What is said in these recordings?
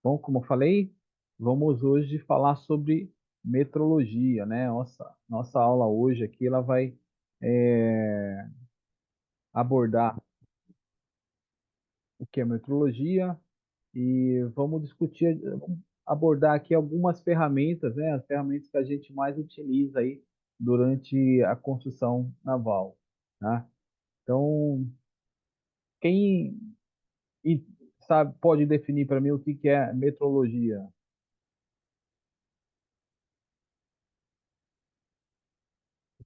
Bom, como eu falei, vamos hoje falar sobre metrologia, né? Nossa aula hoje aqui, ela vai é, abordar o que é metrologia e vamos discutir, vamos abordar aqui algumas ferramentas, né? As ferramentas que a gente mais utiliza aí durante a construção naval, tá? Então, quem e- sabe, pode definir para mim o que que é metrologia?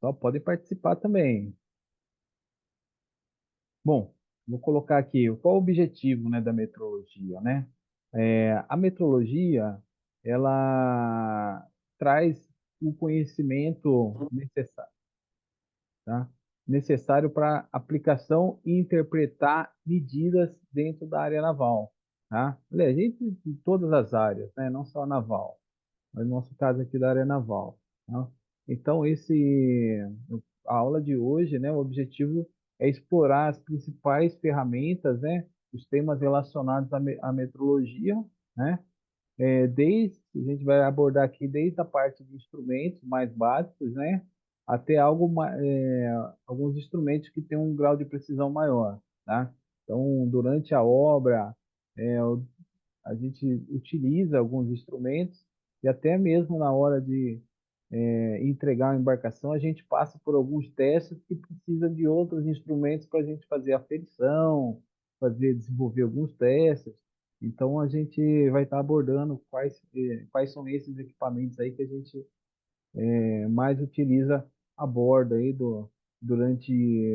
Só pode participar também. Bom, vou colocar aqui qual o objetivo, né, da metrologia, né? A metrologia, ela traz o conhecimento necessário, tá? Necessário para aplicação e interpretar medidas dentro da área naval, tá? Aliás, dentro de todas as áreas, né? Não só a naval, mas no nosso caso aqui da área naval, tá? Então, a aula de hoje, né, o objetivo é explorar as principais ferramentas, né, os temas relacionados à metrologia, né, a gente vai abordar aqui desde a parte de instrumentos mais básicos, né, até alguns instrumentos que têm um grau de precisão maior, tá? Então, durante a obra, a gente utiliza alguns instrumentos e até mesmo na hora de entregar a embarcação, a gente passa por alguns testes que precisa de outros instrumentos para a gente fazer aferição, desenvolver alguns testes. Então a gente vai estar abordando quais são esses equipamentos aí que a gente mais utiliza a bordo aí durante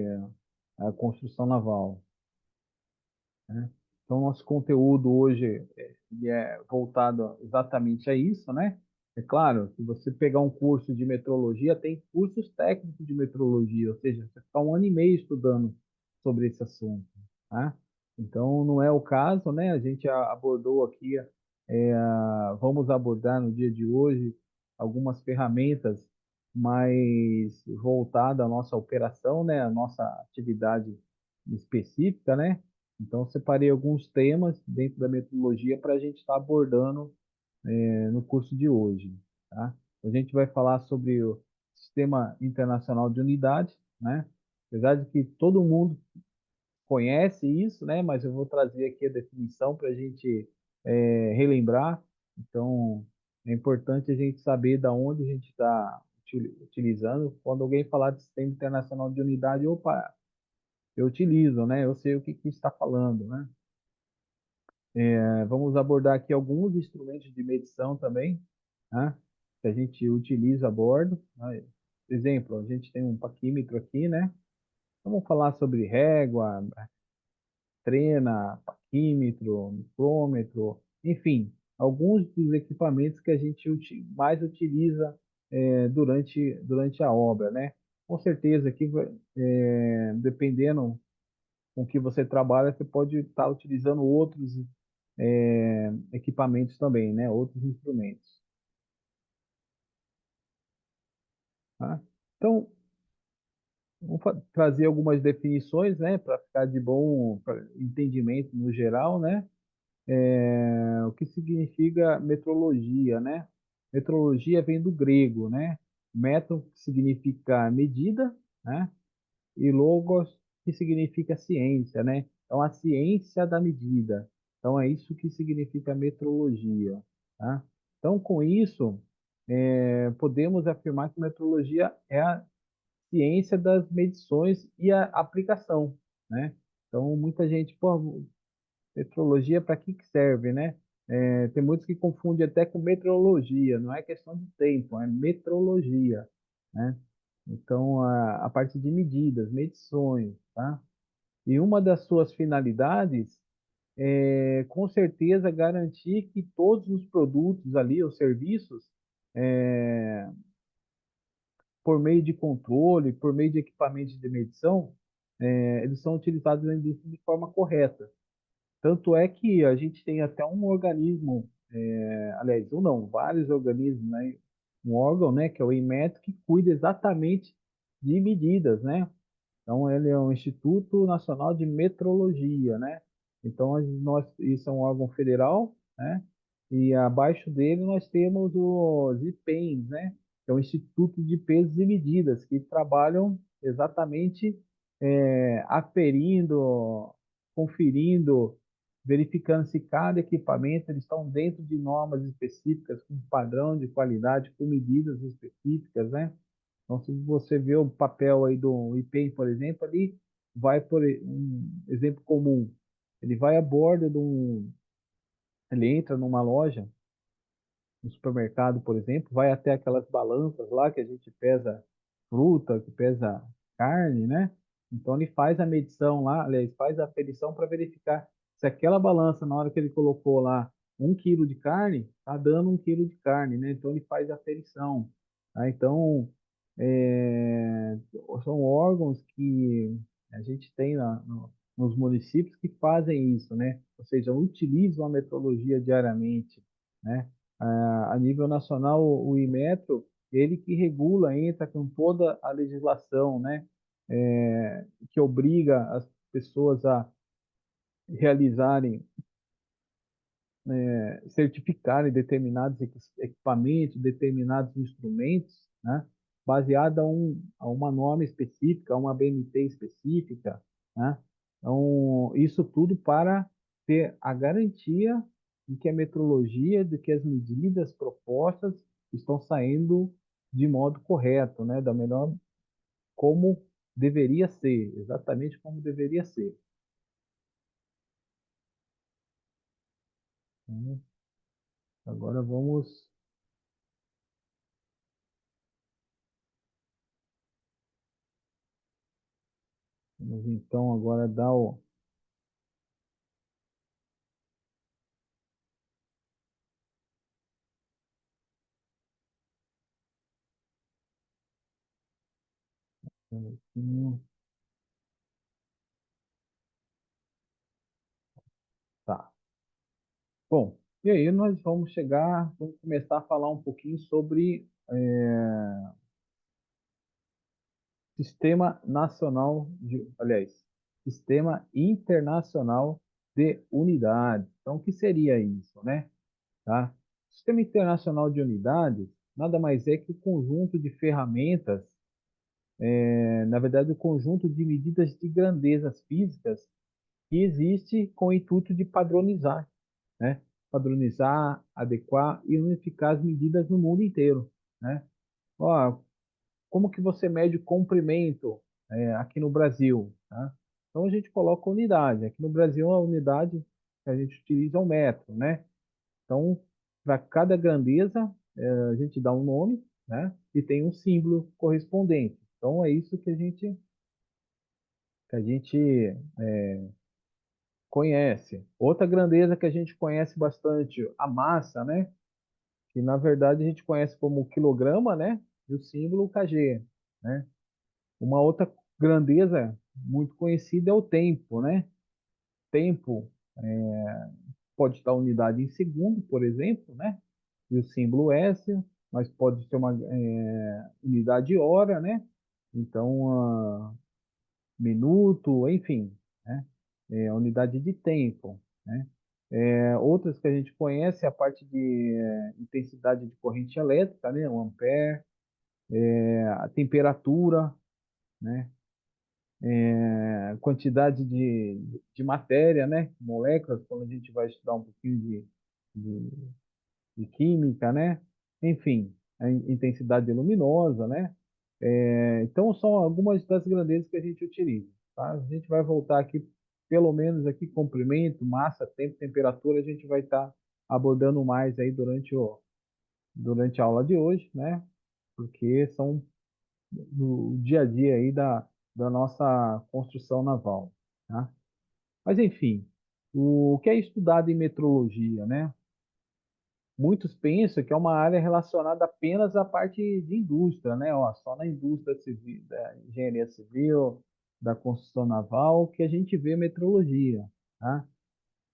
a construção naval, né? Então, nosso conteúdo hoje ele é voltado exatamente a isso, né? É claro, se você pegar um curso de metrologia, tem cursos técnicos de metrologia, ou seja, você fica um ano e meio estudando sobre esse assunto, tá? Então, não é o caso, né? A gente abordou aqui, vamos abordar no dia de hoje algumas ferramentas mais voltadas à nossa operação, né? À nossa atividade específica, né? Então, separei alguns temas dentro da metodologia para a gente estar abordando no curso de hoje, tá? A gente vai falar sobre o Sistema Internacional de Unidade, né? Apesar de que todo mundo conhece isso, né? Mas eu vou trazer aqui a definição para a gente relembrar. Então, é importante a gente saber da onde a gente está utilizando. Quando alguém falar de Sistema Internacional de Unidade, opa, eu utilizo, né? Eu sei o que está falando, né? Vamos abordar aqui alguns instrumentos de medição também, né, que a gente utiliza a bordo, né? Exemplo, a gente tem um paquímetro aqui, né? Vamos falar sobre régua, trena, paquímetro, micrômetro, enfim, alguns dos equipamentos que a gente mais utiliza durante a obra, né? Com certeza aqui, dependendo com que você trabalha, você pode estar utilizando outros equipamentos também, né? Outros instrumentos, tá? Então, vamos trazer algumas definições, né? Para ficar de bom entendimento no geral, né? O que significa metrologia, né? Metrologia vem do grego, né? Metro, que significa medida, né? E logos, que significa ciência, né? Então, a ciência da medida. Então, é isso que significa metrologia, tá? Então, com isso, podemos afirmar que metrologia é a ciência das medições e a aplicação, né? Então, muita gente, pô, metrologia para que serve, né? Tem muitos que confundem até com meteorologia, não é questão de tempo, é metrologia, né? Então, a parte de medidas, medições, tá? E uma das suas finalidades é, com certeza, garantir que todos os produtos ali, os serviços, é, por meio de controle, por meio de equipamentos de medição, eles são utilizados na indústria de forma correta. Tanto é que a gente tem até um organismo, aliás, um não, vários organismos, né? um órgão, né, que é o INMET, que cuida exatamente de medidas, né? Então, ele é um Instituto Nacional de Metrologia, né? Então, isso é um órgão federal, né? E abaixo dele nós temos os IPEMs, né? Que é o Instituto de Pesos e Medidas, que trabalham exatamente aferindo, conferindo, verificando se cada equipamento eles estão dentro de normas específicas, com padrão de qualidade, com medidas específicas, né? Então, se você vê o papel aí do IPEM, por exemplo, ali vai por um exemplo comum. Ele vai à borda ele entra numa loja, no supermercado, por exemplo, vai até aquelas balanças lá que a gente pesa fruta, que pesa carne, né? Então ele faz a medição lá, aliás, faz a aferição para verificar se aquela balança, na hora que ele colocou lá 1 quilo de carne, está dando 1 quilo de carne, né? Então ele faz a aferição. Tá? Então, é, são órgãos que a gente tem nos municípios que fazem isso, né? Ou seja, utilizam a metrologia diariamente, né? A nível nacional, o Inmetro, ele que regula, entra com toda a legislação, né, que obriga as pessoas a realizarem, certificarem determinados equipamentos, determinados instrumentos, né, baseado a uma norma específica, a uma BNT específica, né? Então, isso tudo para ter a garantia de que a metrologia, de que as medidas propostas estão saindo de modo correto, né? Da melhor como deveria ser, exatamente como deveria ser. Então, agora vamos então agora dar o tá. Bom, e aí nós vamos começar a falar um pouquinho sobre Sistema Nacional aliás, Sistema Internacional de Unidades. Então, o que seria isso, né? Tá? Sistema Internacional de Unidades nada mais é que o conjunto de ferramentas, na verdade, o conjunto de medidas de grandezas físicas que existe com o intuito de padronizar, né? Padronizar, adequar e unificar as medidas no mundo inteiro, né? Ó, como que você mede o comprimento aqui no Brasil, tá? Então a gente coloca unidade. Aqui no Brasil a unidade que a gente utiliza é o metro, né? Então para cada grandeza a gente dá um nome, né? E tem um símbolo correspondente. Então é isso que a gente conhece. Outra grandeza que a gente conhece bastante, a massa, né? Que na verdade a gente conhece como quilograma, né? E o símbolo kg, né? Uma outra grandeza muito conhecida é o tempo, né? Tempo pode estar unidade em segundo, por exemplo, né? E o símbolo S, mas pode ser uma unidade hora, né? Então, minuto, enfim, né? Unidade de tempo, né? Outras que a gente conhece é a parte de intensidade de corrente elétrica, né? O ampere, a temperatura, né? Quantidade de matéria, né? Moléculas, quando a gente vai estudar um pouquinho de, de química, né? Enfim, a intensidade luminosa, né? Então, são algumas das grandezas que a gente utiliza, tá? A gente vai voltar aqui, pelo menos aqui, comprimento, massa, tempo, temperatura, a gente vai estar abordando mais aí durante a aula de hoje, né? Porque são do dia a dia aí da nossa construção naval, tá? Mas, enfim, o que é estudado em metrologia, né? Muitos pensam que é uma área relacionada apenas à parte de indústria, né? Ó, só na indústria civil, da engenharia civil, da construção naval, que a gente vê metrologia, tá?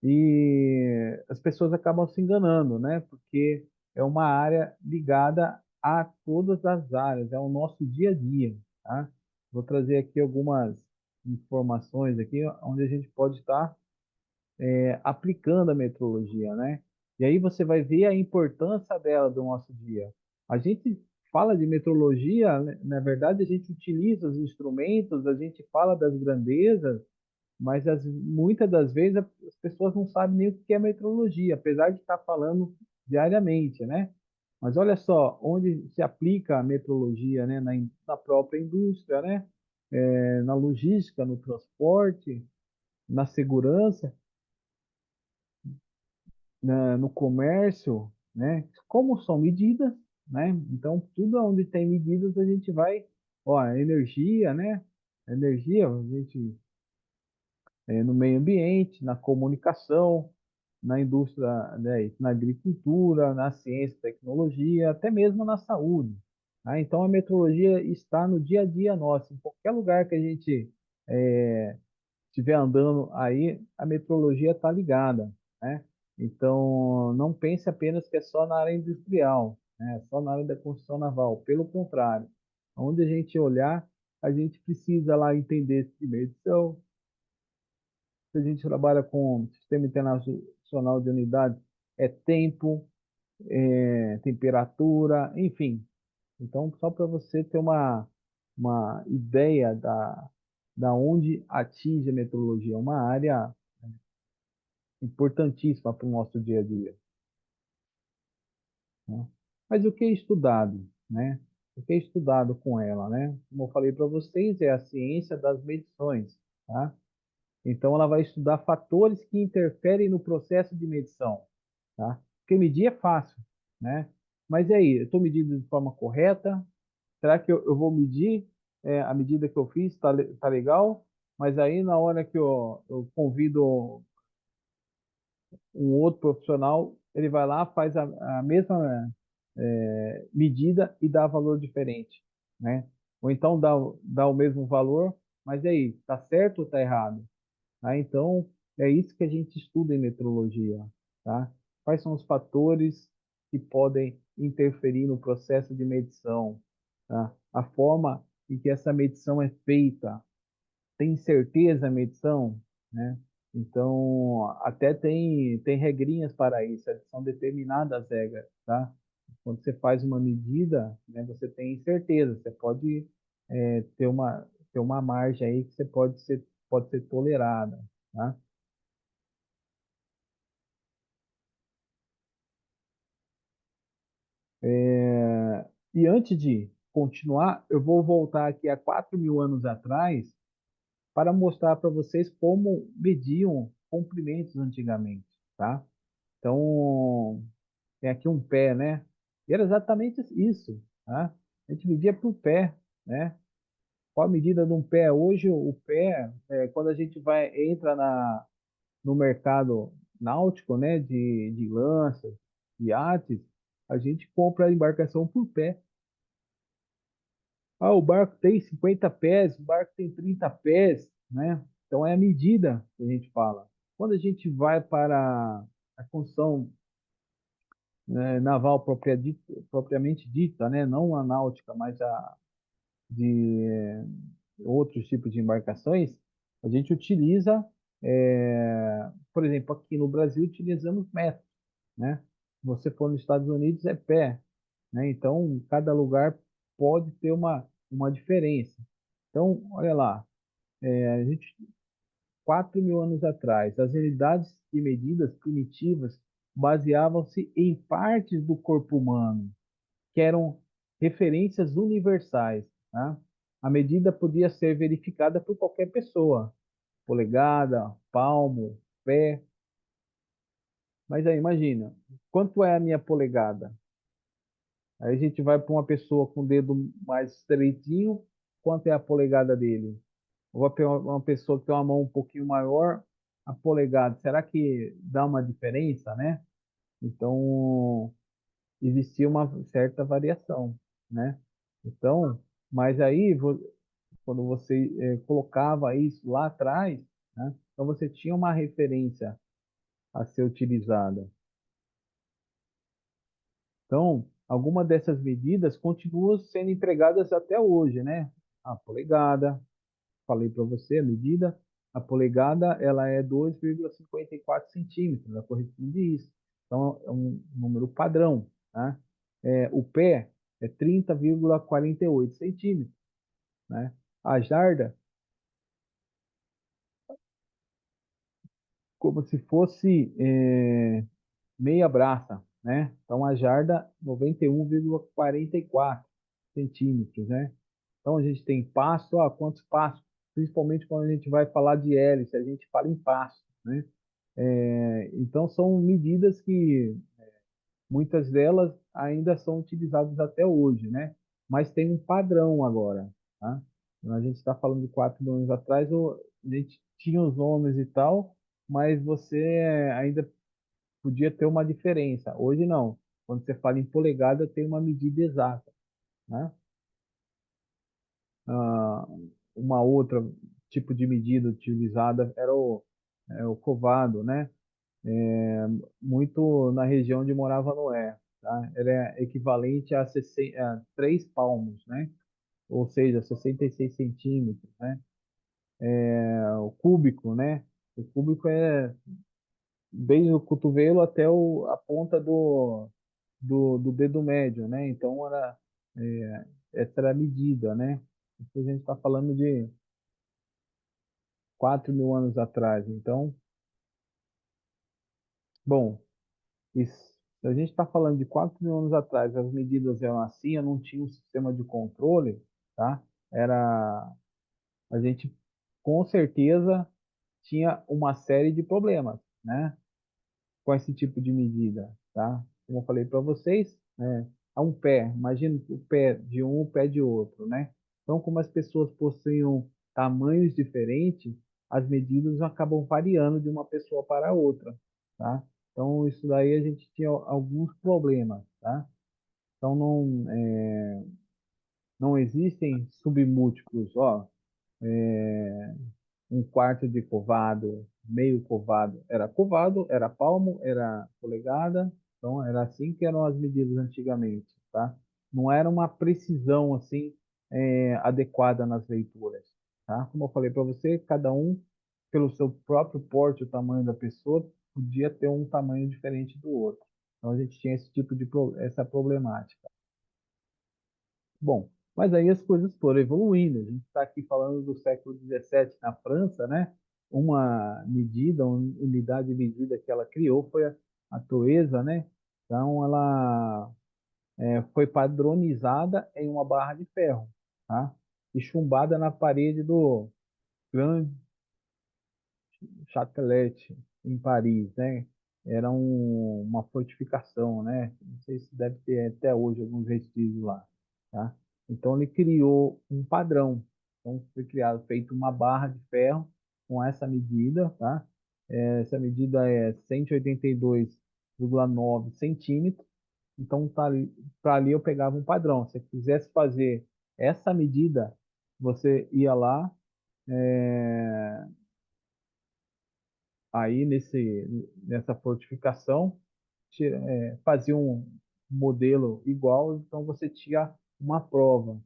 E as pessoas acabam se enganando, né? Porque é uma área ligada a todas as áreas, é o nosso dia a dia, tá? Vou trazer aqui algumas informações aqui onde a gente pode estar aplicando a metrologia, né? E aí você vai ver a importância dela do nosso dia. A gente fala de metrologia, né? Na verdade, a gente utiliza os instrumentos, a gente fala das grandezas, mas muitas das vezes as pessoas não sabem nem o que é metrologia, apesar de estar falando diariamente, né? Mas olha só, onde se aplica a metrologia, né? Na própria indústria, né? Na logística, no transporte, na segurança, no comércio, né? Como são medidas, né? Então, tudo onde tem medidas a gente vai, ó, energia, né? Energia, a gente no meio ambiente, na comunicação, na indústria, né, na agricultura, na ciência e tecnologia, até mesmo na saúde. Tá? Então, a metrologia está no dia a dia nosso. Em qualquer lugar que a gente estiver andando aí, a metrologia está ligada. Né? Então, não pense apenas que é só na área industrial, né? Só na área da construção naval. Pelo contrário, onde a gente olhar, a gente precisa lá entender de medição, se a gente trabalha com sistema internacional de unidades, é tempo, temperatura, enfim. Então, só para você ter uma ideia da onde atinge a metrologia, é uma área importantíssima para o nosso dia a dia. Né? Mas o que é estudado, né? O que é estudado com ela, né? Como eu falei para vocês, é a ciência das medições, tá? Então, ela vai estudar fatores que interferem no processo de medição, tá? Porque medir é fácil, né? Mas e aí, eu estou medindo de forma correta? Será que eu vou medir a medida que eu fiz? Tá legal? Mas aí, na hora que eu convido um outro profissional, ele vai lá, faz a mesma medida e dá valor diferente, né? Ou então dá o mesmo valor, mas e aí, tá certo ou tá errado? Tá? Então, é isso que a gente estuda em metrologia, tá? Quais são os fatores que podem interferir no processo de medição, tá? A forma em que essa medição é feita, tem certeza a medição, né? Então, até tem regrinhas para isso, são determinadas regras, tá? Quando você faz uma medida, né, você tem certeza, você pode ter uma margem aí que você pode ser tolerada, tá? E antes de continuar, eu vou voltar aqui a 4.000 anos atrás para mostrar para vocês como mediam comprimentos antigamente, tá? Então, tem aqui um pé, né? E era exatamente isso, tá? A gente media por pé, né? Qual a medida de um pé? Hoje, o pé, quando a gente entra no mercado náutico, né? De lanças, de iates, a gente compra a embarcação por pé. Ah, o barco tem 50 pés, o barco tem 30 pés, né? Então é a medida que a gente fala. Quando a gente vai para a construção, né, naval propriamente dita, né? Não a náutica, mas a de outros tipos de embarcações, a gente utiliza, por exemplo, aqui no Brasil utilizamos metros, né? Se você for nos Estados Unidos é pé, né? Então cada lugar pode ter uma diferença. Então, olha lá, a gente, 4.000 anos atrás, as unidades de medidas primitivas baseavam-se em partes do corpo humano, que eram referências universais. Tá? A medida podia ser verificada por qualquer pessoa, polegada, palmo, pé. Mas aí, imagina, quanto é a minha polegada? Aí a gente vai para uma pessoa com o dedo mais estreitinho, quanto é a polegada dele? Ou vai pegar uma pessoa que tem uma mão um pouquinho maior, a polegada, será que dá uma diferença, né? Então, existia uma certa variação, né? Então, mas aí, quando você colocava isso lá atrás, né? Então você tinha uma referência a ser utilizada. Então, alguma dessas medidas continuam sendo empregadas até hoje, né? A polegada, falei para você a medida, a polegada ela é 2,54 centímetros, ela corresponde a isso. Então, é um número padrão, tá? O pé é 30,48 centímetros, né? A jarda, como se fosse meia braça, né? Então, a jarda, 91,44 centímetros, né? Então, a gente tem passo, quantos passos? Principalmente quando a gente vai falar de hélice, a gente fala em passo, né? Então, são medidas que muitas delas ainda são utilizadas até hoje, né? Mas tem um padrão agora, tá? A gente está falando de 4 anos atrás, a gente tinha os nomes e tal, mas você ainda podia ter uma diferença. Hoje não. Quando você fala em polegada, tem uma medida exata, né? Ah, uma outra tipo de medida utilizada era o covado, né? Muito na região onde morava Noé, tá? Ele é equivalente a 3 palmos, né? Ou seja, 66 centímetros, né? O cúbico, né? O cúbico é desde o cotovelo até a ponta do dedo médio, né? Então, essa era a medida, né? Isso a gente está falando de 4 mil anos atrás. Então, bom, isso, se a gente está falando de 4 mil anos atrás, as medidas eram assim, eu não tinha um sistema de controle, tá? Era, a gente com certeza tinha uma série de problemas, né? Com esse tipo de medida, tá? Como eu falei para vocês, né? A um pé, imagina o pé de um, o pé de outro, né? Então, como as pessoas possuíam tamanhos diferentes, as medidas acabam variando de uma pessoa para outra, tá? Então, isso daí a gente tinha alguns problemas, tá? Então, não existem submúltiplos, ó, um quarto de covado, meio covado. Era covado, era palmo, era polegada. Então, era assim que eram as medidas antigamente, tá? Não era uma precisão, assim, adequada nas leituras, tá? Como eu falei para você, cada um, pelo seu próprio porte, o tamanho da pessoa, podia ter um tamanho diferente do outro. Então, a gente tinha esse tipo de, essa problemática. Bom, mas aí as coisas foram evoluindo. A gente está aqui falando do século XVII na França, né? Uma medida, uma unidade de medida que ela criou foi a Toesa, né? Então, ela foi padronizada em uma barra de ferro, tá? E chumbada na parede do Grand Châtelet, em Paris, né? Era uma fortificação, né? Não sei se deve ter até hoje alguns vestígios lá, tá? Então ele criou um padrão. Então foi criado, feito uma barra de ferro com essa medida, tá? Essa medida é 182,9 centímetros. Então tá ali, para ali eu pegava um padrão. Se eu quisesse fazer essa medida, você ia lá, é, aí nessa fortificação fazia um modelo igual, então você tinha uma prova,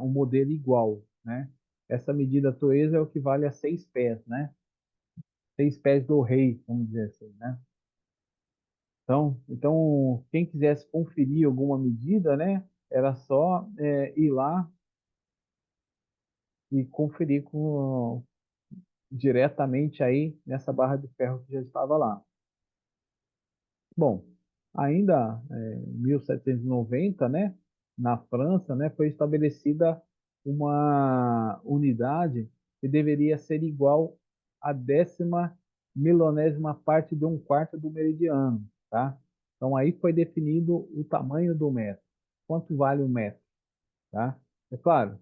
um modelo igual, né? Essa medida Toesa é o que vale a 6 pés, né? 6 pés do rei, vamos dizer assim, né? Então quem quisesse conferir alguma medida, né? Era só ir lá e conferir diretamente aí nessa barra de ferro que já estava lá. Bom, ainda em 1790, né, na França, né, foi estabelecida uma unidade que deveria ser igual à 10ª milionésima parte de um quarto do meridiano, tá? Então aí foi definido o tamanho do metro. Quanto vale um metro, tá? É claro,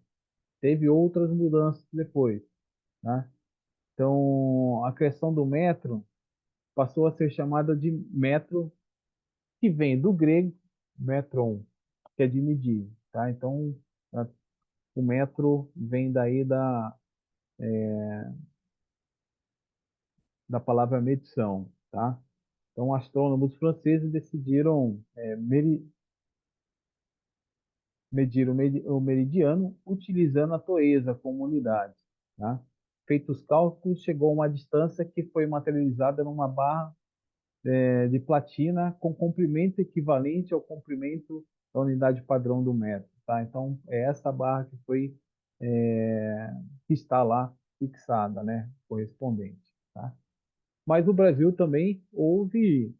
teve outras mudanças depois, tá? Então a questão do metro passou a ser chamada de metro, que vem do grego metron, que é de medir, tá? Então, o metro vem daí da palavra medição, tá? Então, astrônomos franceses decidiram medir o meridiano utilizando a Toesa como unidade. Tá? Feitos os cálculos, chegou a uma distância que foi materializada numa barra de platina com comprimento equivalente ao comprimento da unidade padrão do metro. Tá? Então, é essa barra que foi que está lá fixada, né, correspondente. Tá? Mas no Brasil também houve,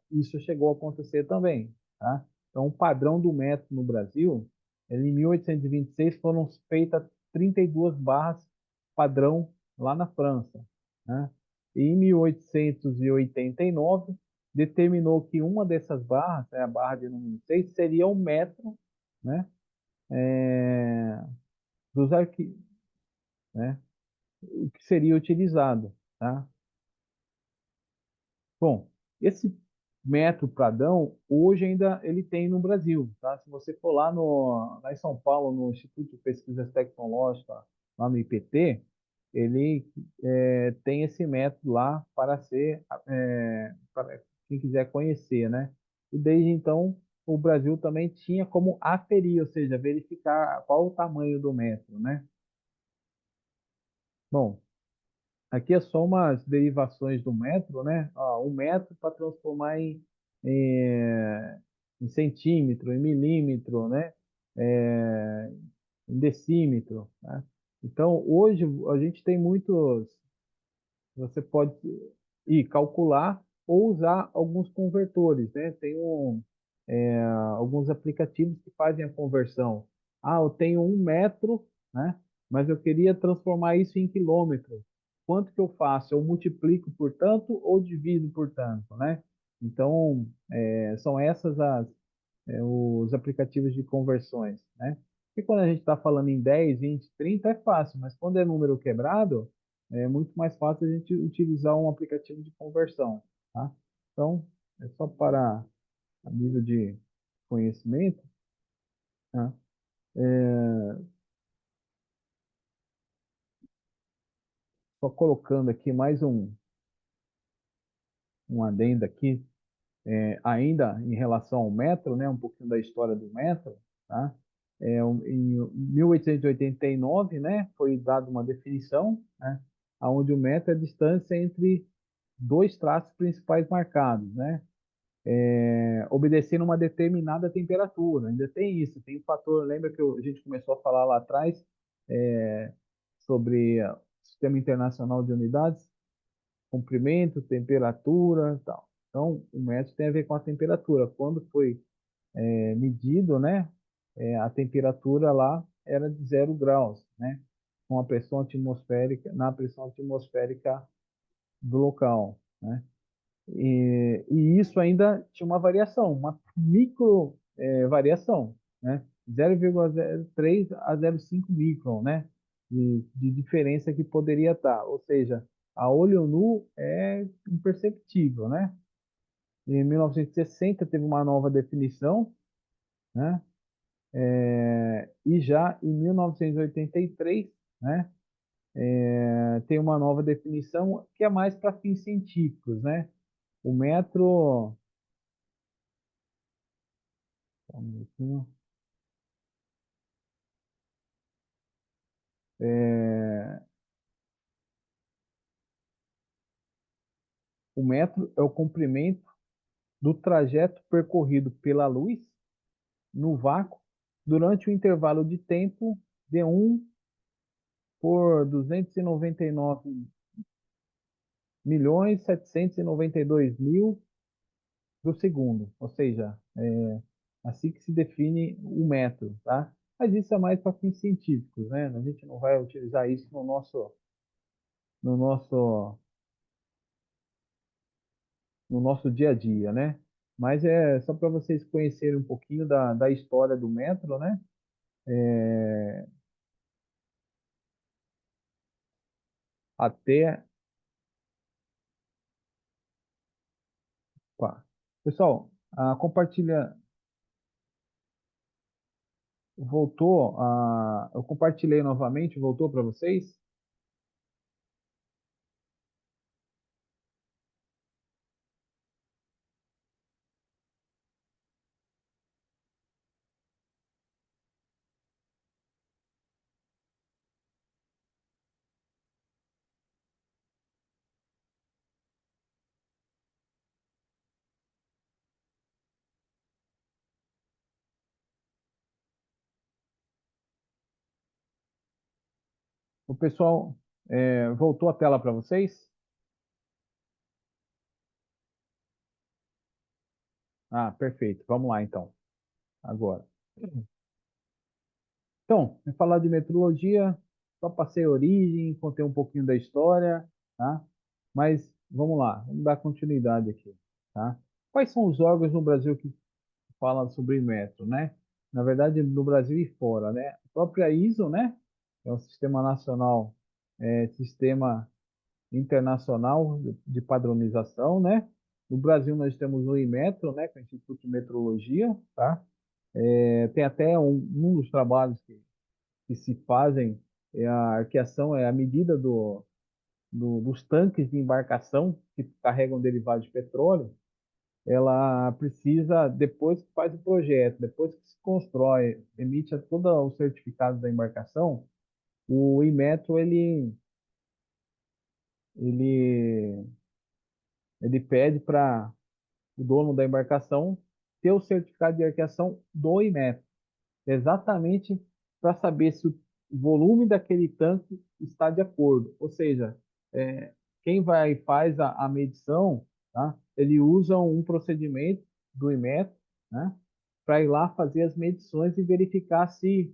isso chegou a acontecer também. Tá? Então, o padrão do metro no Brasil, em 1826 foram feitas 32 barras padrão lá na França. Né? E em 1889, determinou que uma dessas barras, a barra de número 6, seria o metro, né, dos arquivos, né, que seria utilizado. Tá? Bom, esse metro Pradão, hoje ainda ele tem no Brasil, tá? Se você for lá em São Paulo, no Instituto de Pesquisas Tecnológicas, lá no IPT, ele tem esse método lá para ser, para quem quiser conhecer, né? E desde então, o Brasil também tinha como aferir, ou seja, verificar qual o tamanho do metro, né? Bom, aqui é só umas derivações do metro, né? Ó, um metro para transformar em centímetro, em milímetro, né? É, em decímetro, né? Então, hoje a gente tem muitos. Você pode ir calcular ou usar alguns convertores, né? Alguns aplicativos que fazem a conversão. Ah, eu tenho 1 metro, né? Mas eu queria transformar isso em quilômetro. Quanto que eu faço? Eu multiplico por tanto ou divido por tanto, né? Então, são essas os aplicativos de conversões, né? E quando a gente está falando em 10, 20, 30 é fácil, mas quando é número quebrado, é muito mais fácil a gente utilizar um aplicativo de conversão, tá? Então, é só para a nível de conhecimento, tá? Só colocando aqui mais um adendo aqui, ainda em relação ao metro, né? Um pouquinho da história do metro, tá? Em 1889, né? Foi dada uma definição, né? Onde o metro é a distância entre dois traços principais marcados, né? Obedecendo uma determinada temperatura. Ainda tem isso, tem um fator. Lembra que a gente começou a falar lá atrás sobre o Sistema Internacional de Unidades? Comprimento, temperatura, tal. Então, o metro tem a ver com a temperatura. Quando foi medido, né, a temperatura lá era de 0 graus, né, com a pressão atmosférica, na pressão atmosférica do local, né. E isso ainda tinha uma variação, uma micro variação, né? 0,03 a 0,5 micron, né? De diferença que poderia estar. Ou seja, a olho nu é imperceptível, né? Em 1960 teve uma nova definição, né? E já em 1983, né? Tem uma nova definição que é mais para fins científicos, né? O metro, só um minutinho. É, o metro é o comprimento do trajeto percorrido pela luz no vácuo durante o intervalo de tempo de 1/299.792.000 do segundo. Ou seja, assim que se define o metro, tá? Mas isso é mais para fins científicos, né? A gente não vai utilizar isso no nosso, no nosso dia a dia, né? Mas é só para vocês conhecerem um pouquinho da história do metro, né? Até. Pá. Pessoal, compartilha. Voltou. Eu compartilhei novamente, voltou para vocês? O pessoal, voltou a tela para vocês? Ah, perfeito. Vamos lá, então. Agora. Então, vou falar de metrologia, só passei a origem, contei um pouquinho da história, tá? Mas vamos lá, vamos dar continuidade aqui, tá? Quais são os órgãos no Brasil que falam sobre metro, né? Na verdade, no Brasil e fora, né? A própria ISO, né? É um sistema nacional, sistema internacional de padronização, né? No Brasil nós temos o Inmetro, né? Que é o Instituto de Metrologia, tá? Tem até um dos trabalhos que se fazem, a arqueação é a medida dos tanques de embarcação que carregam derivados de petróleo. Ela precisa, depois que faz o projeto, depois que se constrói, emite todo o certificado da embarcação, o Inmetro ele, ele pede para o dono da embarcação ter o certificado de arqueação do Inmetro, exatamente para saber se o volume daquele tanque está de acordo. Ou seja, quem vai e faz a medição, tá? Ele usa um procedimento do Inmetro, né? Para ir lá fazer as medições e verificar se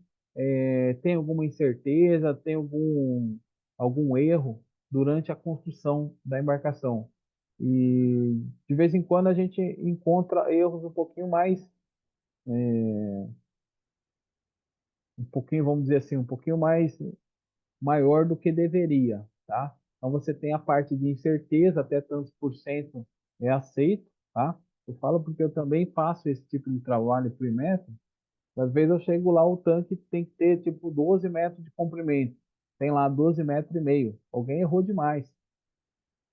tem alguma incerteza, tem algum erro durante a construção da embarcação. E de vez em quando a gente encontra erros um pouquinho, vamos dizer assim, um pouquinho mais maior do que deveria, tá? Então você tem a parte de incerteza, até tantos por cento é aceito, tá? Eu falo porque eu também faço esse tipo de trabalho por metro. Às vezes eu chego lá, o tanque tem que ter tipo 12 metros de comprimento. Tem lá 12 metros e meio. Alguém errou demais.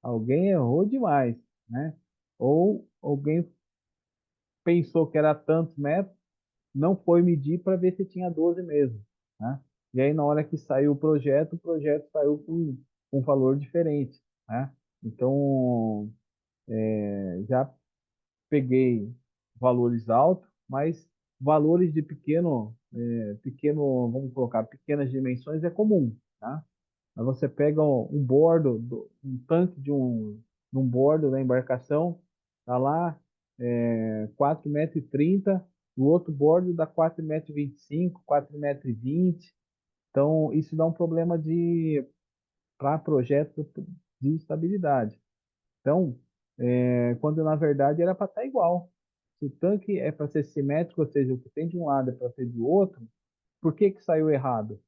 Alguém errou demais, né? Ou alguém pensou que era tantos metros, não foi medir para ver se tinha 12 mesmo, né? E aí, na hora que saiu o projeto saiu com um valor diferente, né? Então, já peguei valores altos, mas valores de pequeno, vamos colocar, pequenas dimensões é comum, tá? Aí você pega um bordo, um tanque de um bordo da embarcação, tá lá, 4,30 m, o outro bordo dá 4,25 m, 4,20 m. Então, isso dá um problema para projeto de estabilidade. Então, quando na verdade era para estar igual. Se o tanque é para ser simétrico, ou seja, o que tem de um lado é para ter do outro, por que que saiu errado,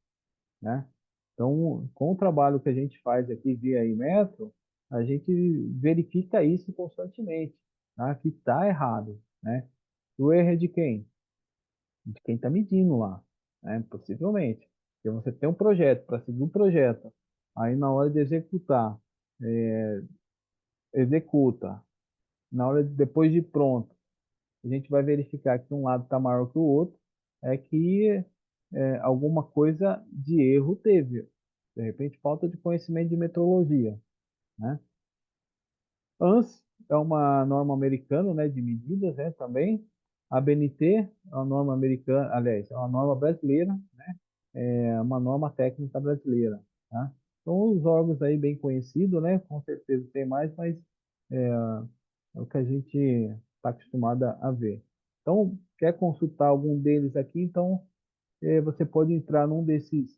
né? Então, com o trabalho que a gente faz aqui via Inmetro, a gente verifica isso constantemente, tá? Que está errado, né? O erro é de quem? De quem está medindo lá, né? Possivelmente. Porque você tem um projeto, para seguir o projeto, aí na hora de executar, executa, na hora depois de pronto, a gente vai verificar que um lado está maior que o outro, é que alguma coisa de erro teve. De repente, falta de conhecimento de metrologia, né? ANSI é uma norma americana, né, de medidas, né, também. A BNT é uma norma americana, aliás, é uma norma brasileira, é uma norma técnica brasileira, tá? Então, os órgãos aí bem conhecidos, né, com certeza tem mais, mas é o que a gente está acostumado a ver. Então, quer consultar algum deles aqui, então você pode entrar num desses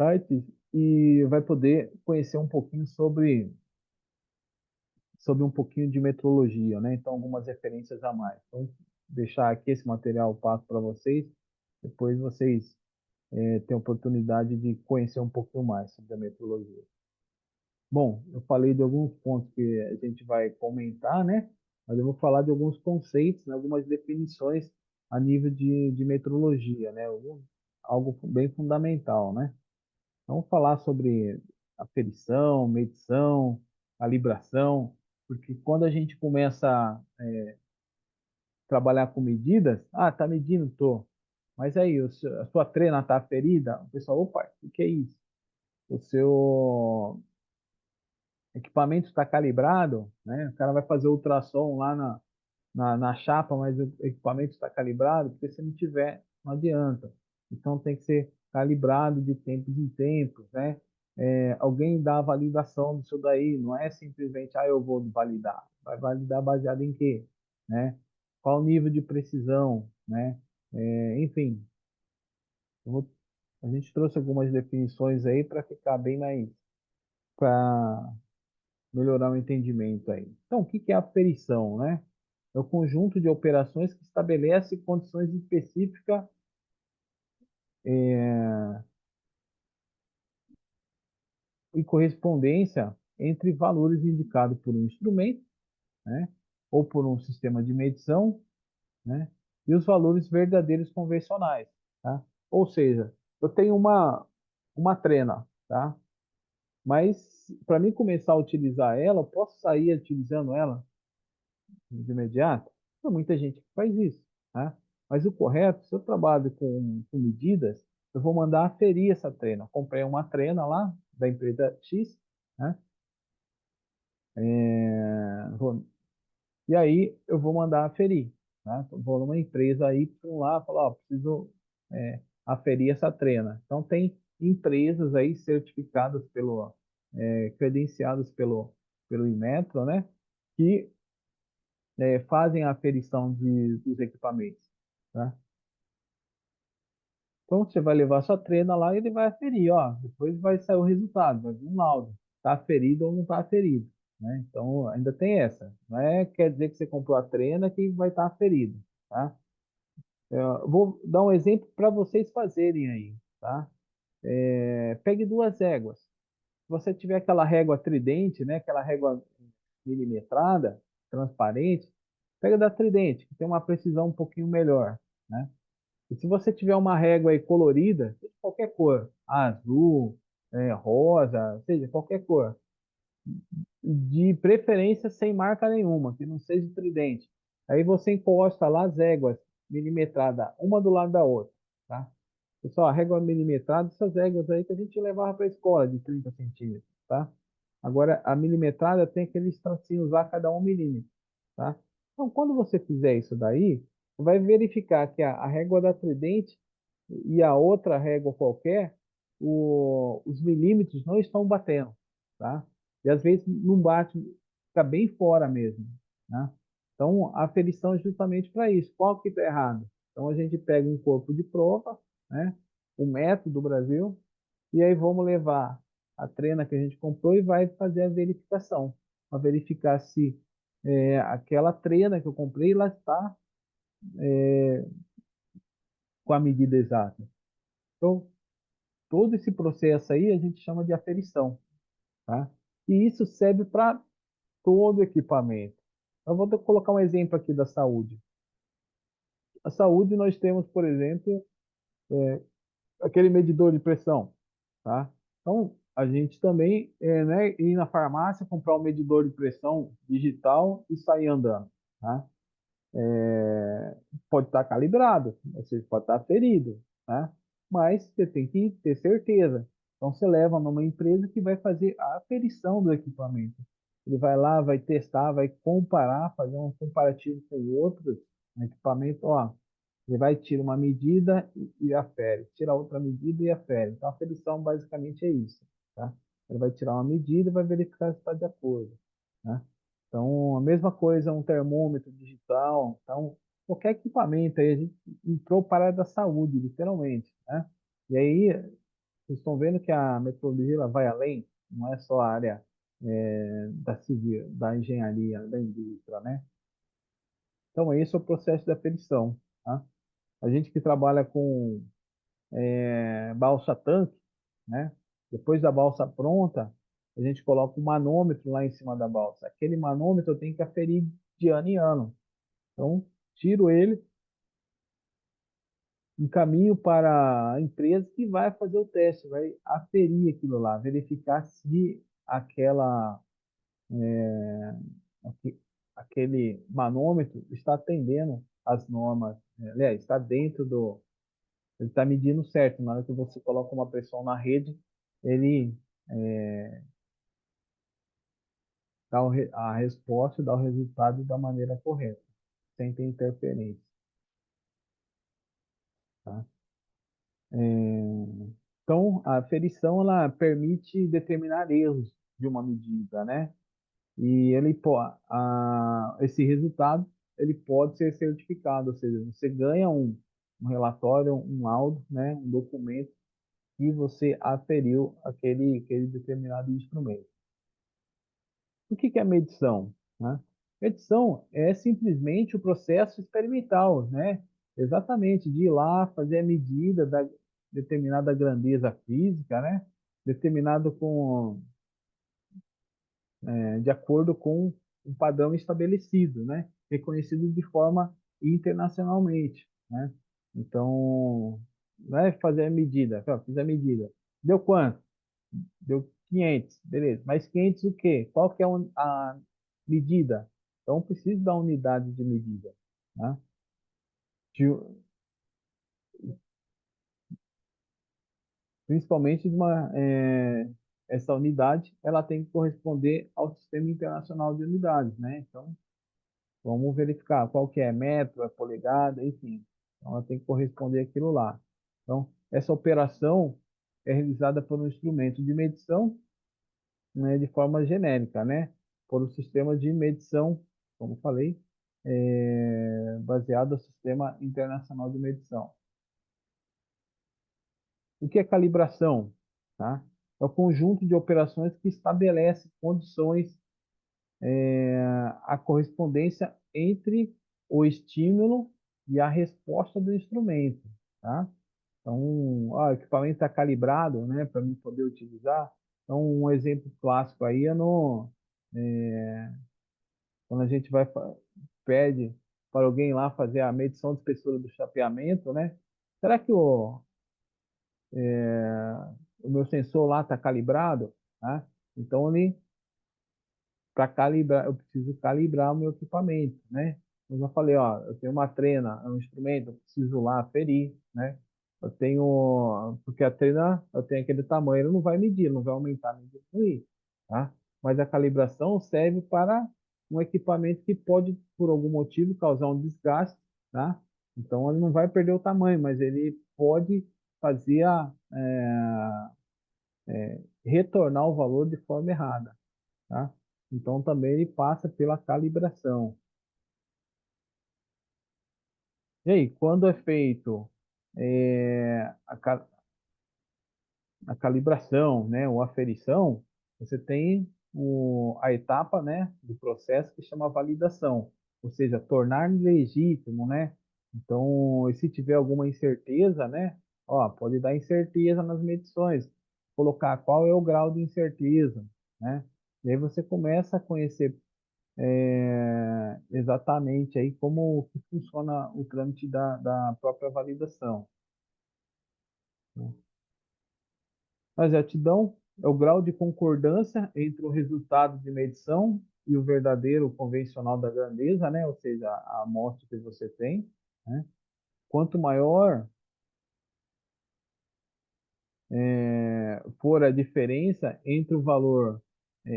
sites e vai poder conhecer um pouquinho sobre um pouquinho de metrologia, né? Então, algumas referências a mais. Então, deixar aqui esse material, passo para vocês, depois vocês têm a oportunidade de conhecer um pouquinho mais sobre a metrologia. Bom, eu falei de alguns pontos que a gente vai comentar, né? Mas eu vou falar de alguns conceitos, né? Algumas definições a nível de metrologia, né? Algo bem fundamental, né? Então, vamos falar sobre aferição, medição, calibração, porque quando a gente começa a trabalhar com medidas, tá medindo, tô. Mas aí, a sua trena tá ferida? O pessoal, opa, o que é isso? O seu equipamento está calibrado, né? O cara vai fazer ultrassom lá na chapa, mas o equipamento está calibrado, porque se não tiver, não adianta. Então tem que ser calibrado de tempos em tempos, né? Alguém dá a validação disso daí, não é simplesmente, eu vou validar. Vai validar baseado em quê? Né? Qual o nível de precisão, né? Enfim, eu vou- a gente trouxe algumas definições aí para ficar bem mais, para melhorar o entendimento aí. Então, o que que é aferição, né? É o conjunto de operações que estabelece condições específicas é, e correspondência entre valores indicados por um instrumento, né, ou por um sistema de medição, né, e os valores verdadeiros convencionais, tá? Ou seja, eu tenho uma trena, tá? Mas para mim começar a utilizar ela, eu posso sair utilizando ela de imediato? Tem muita gente que faz isso, tá? Mas o correto, se eu trabalho com medidas, eu vou mandar aferir essa trena. Eu comprei uma trena lá da empresa X, né? E aí eu vou mandar aferir, né? Então, vou numa empresa Y lá, falar, ó, preciso aferir essa trena. Então tem empresas aí certificadas credenciadas pelo Inmetro, né? Que fazem a aferição dos equipamentos, tá? Então você vai levar sua trena lá e ele vai aferir, ó. Depois vai sair o resultado, vai vir um laudo. Está aferido ou não está aferido, né? Então ainda tem essa. Não é quer dizer que você comprou a trena que vai estar aferido, tá? Eu vou dar um exemplo para vocês fazerem aí, tá? Pegue duas réguas. Se você tiver aquela régua tridente, né? Aquela régua milimetrada, transparente, pega da tridente, que tem uma precisão um pouquinho melhor, né? E se você tiver uma régua aí colorida, de qualquer cor, azul, rosa, seja qualquer cor, de preferência sem marca nenhuma, que não seja tridente. Aí você encosta lá as réguas milimetradas, uma do lado da outra, tá? Pessoal, a régua milimetrada, essas réguas aí que a gente levava para a escola, de 30 centímetros, tá? Agora, a milimetrada tem aqueles tracinhos lá, cada 1 milímetro, tá? Então, quando você fizer isso daí, você vai verificar que a régua da tridente e a outra régua qualquer, os milímetros não estão batendo, tá? E às vezes não bate, fica bem fora mesmo, né? Então, a aferição é justamente para isso. Qual que está errado? Então, a gente pega um corpo de prova, né? O método do Brasil, e aí vamos levar a trena que a gente comprou e vai fazer a verificação, para verificar se aquela trena que eu comprei, ela está com a medida exata. Então, todo esse processo aí a gente chama de aferição, tá? E isso serve para todo equipamento. Eu vou colocar um exemplo aqui da saúde. A saúde nós temos, por exemplo, aquele medidor de pressão, tá? Então, a gente também, né, ir na farmácia, comprar um medidor de pressão digital e sair andando, tá? Pode estar calibrado, você pode estar ferido, tá? Mas você tem que ter certeza. Então, você leva numa empresa que vai fazer a aferição do equipamento. Ele vai lá, vai testar, vai comparar, fazer um comparativo com outros equipamentos. Ó, ele vai tirar uma medida e afere, tira outra medida e afere. Então, a aferição basicamente é isso, tá? Ele vai tirar uma medida e vai verificar se está de acordo, né? Então, a mesma coisa, um termômetro digital. Então, qualquer equipamento aí, a gente entrou para a área da saúde, literalmente, né? E aí, vocês estão vendo que a metodologia ela vai além, não é só a área da civil, da engenharia, da indústria, né? Então, esse é o processo da aferição, tá? A gente que trabalha com balsa tanque, né? Depois da balsa pronta, a gente coloca um manômetro lá em cima da balsa. Aquele manômetro eu tenho que aferir de ano em ano. Então, tiro ele, encaminho para a empresa que vai fazer o teste, vai aferir aquilo lá, verificar se aque- aquele manômetro está atendendo às normas, aliás, está dentro do, ele está medindo certo. Na hora que você coloca uma pressão na rede, ele dá a resposta, dá o resultado da maneira correta, sem ter interferência, tá? Então, a aferição ela permite determinar erros de uma medida, né? E esse resultado ele pode ser certificado, ou seja, você ganha um relatório, um laudo, né? Um documento que você aferiu aquele determinado instrumento. O que é medição, né? Medição é simplesmente o processo experimental, né? Exatamente, de ir lá fazer a medida da determinada grandeza física, né? Determinado de acordo com um padrão estabelecido, né? Reconhecido de forma internacionalmente, né? Então, não é fazer a medida, fiz a medida. Deu quanto? Deu 500, beleza. Mas 500 o quê? Qual que é a medida? Então, preciso da unidade de medida, né? De- Principalmente essa unidade, ela tem que corresponder ao Sistema Internacional de Unidades, né? Então, vamos verificar qual que é metro, é polegada, enfim. Então, ela tem que corresponder àquilo lá. Então, essa operação é realizada por um instrumento de medição, né, de forma genérica, né? Por um sistema de medição, como falei, baseado no Sistema Internacional de Medição. O que é calibração? Tá? É o conjunto de operações que estabelece condições, a correspondência entre o estímulo e a resposta do instrumento, tá? Então, o equipamento está calibrado, né, para mim poder utilizar. Então, um exemplo clássico aí é quando a gente pede para alguém lá fazer a medição de espessura do chapeamento, né? Será que o meu sensor lá está calibrado? Tá? Então, para calibrar, eu preciso calibrar o meu equipamento, né? Eu já falei, ó, eu tenho uma trena, é um instrumento, eu preciso lá aferir, né? Porque a trena, eu tenho aquele tamanho, ele não vai medir, não vai aumentar nem diminuir, tá? Mas a calibração serve para um equipamento que pode, por algum motivo, causar um desgaste, tá? Então ele não vai perder o tamanho, mas ele pode fazer retornar o valor de forma errada, tá? Então também ele passa pela calibração. E aí, quando é feito é, a, ca- a calibração, né, ou aferição, você tem a etapa, né, do processo que chama validação, ou seja, tornar legítimo, né? Então, e se tiver alguma incerteza, né, ó, pode dar incerteza nas medições, colocar qual é o grau de incerteza, né? E aí você começa a conhecer exatamente aí como que funciona o trâmite da própria validação, né? A exatidão é o grau de concordância entre o resultado de medição e o verdadeiro convencional da grandeza, né? Ou seja, a amostra que você tem, né? Quanto maior for a diferença entre o valor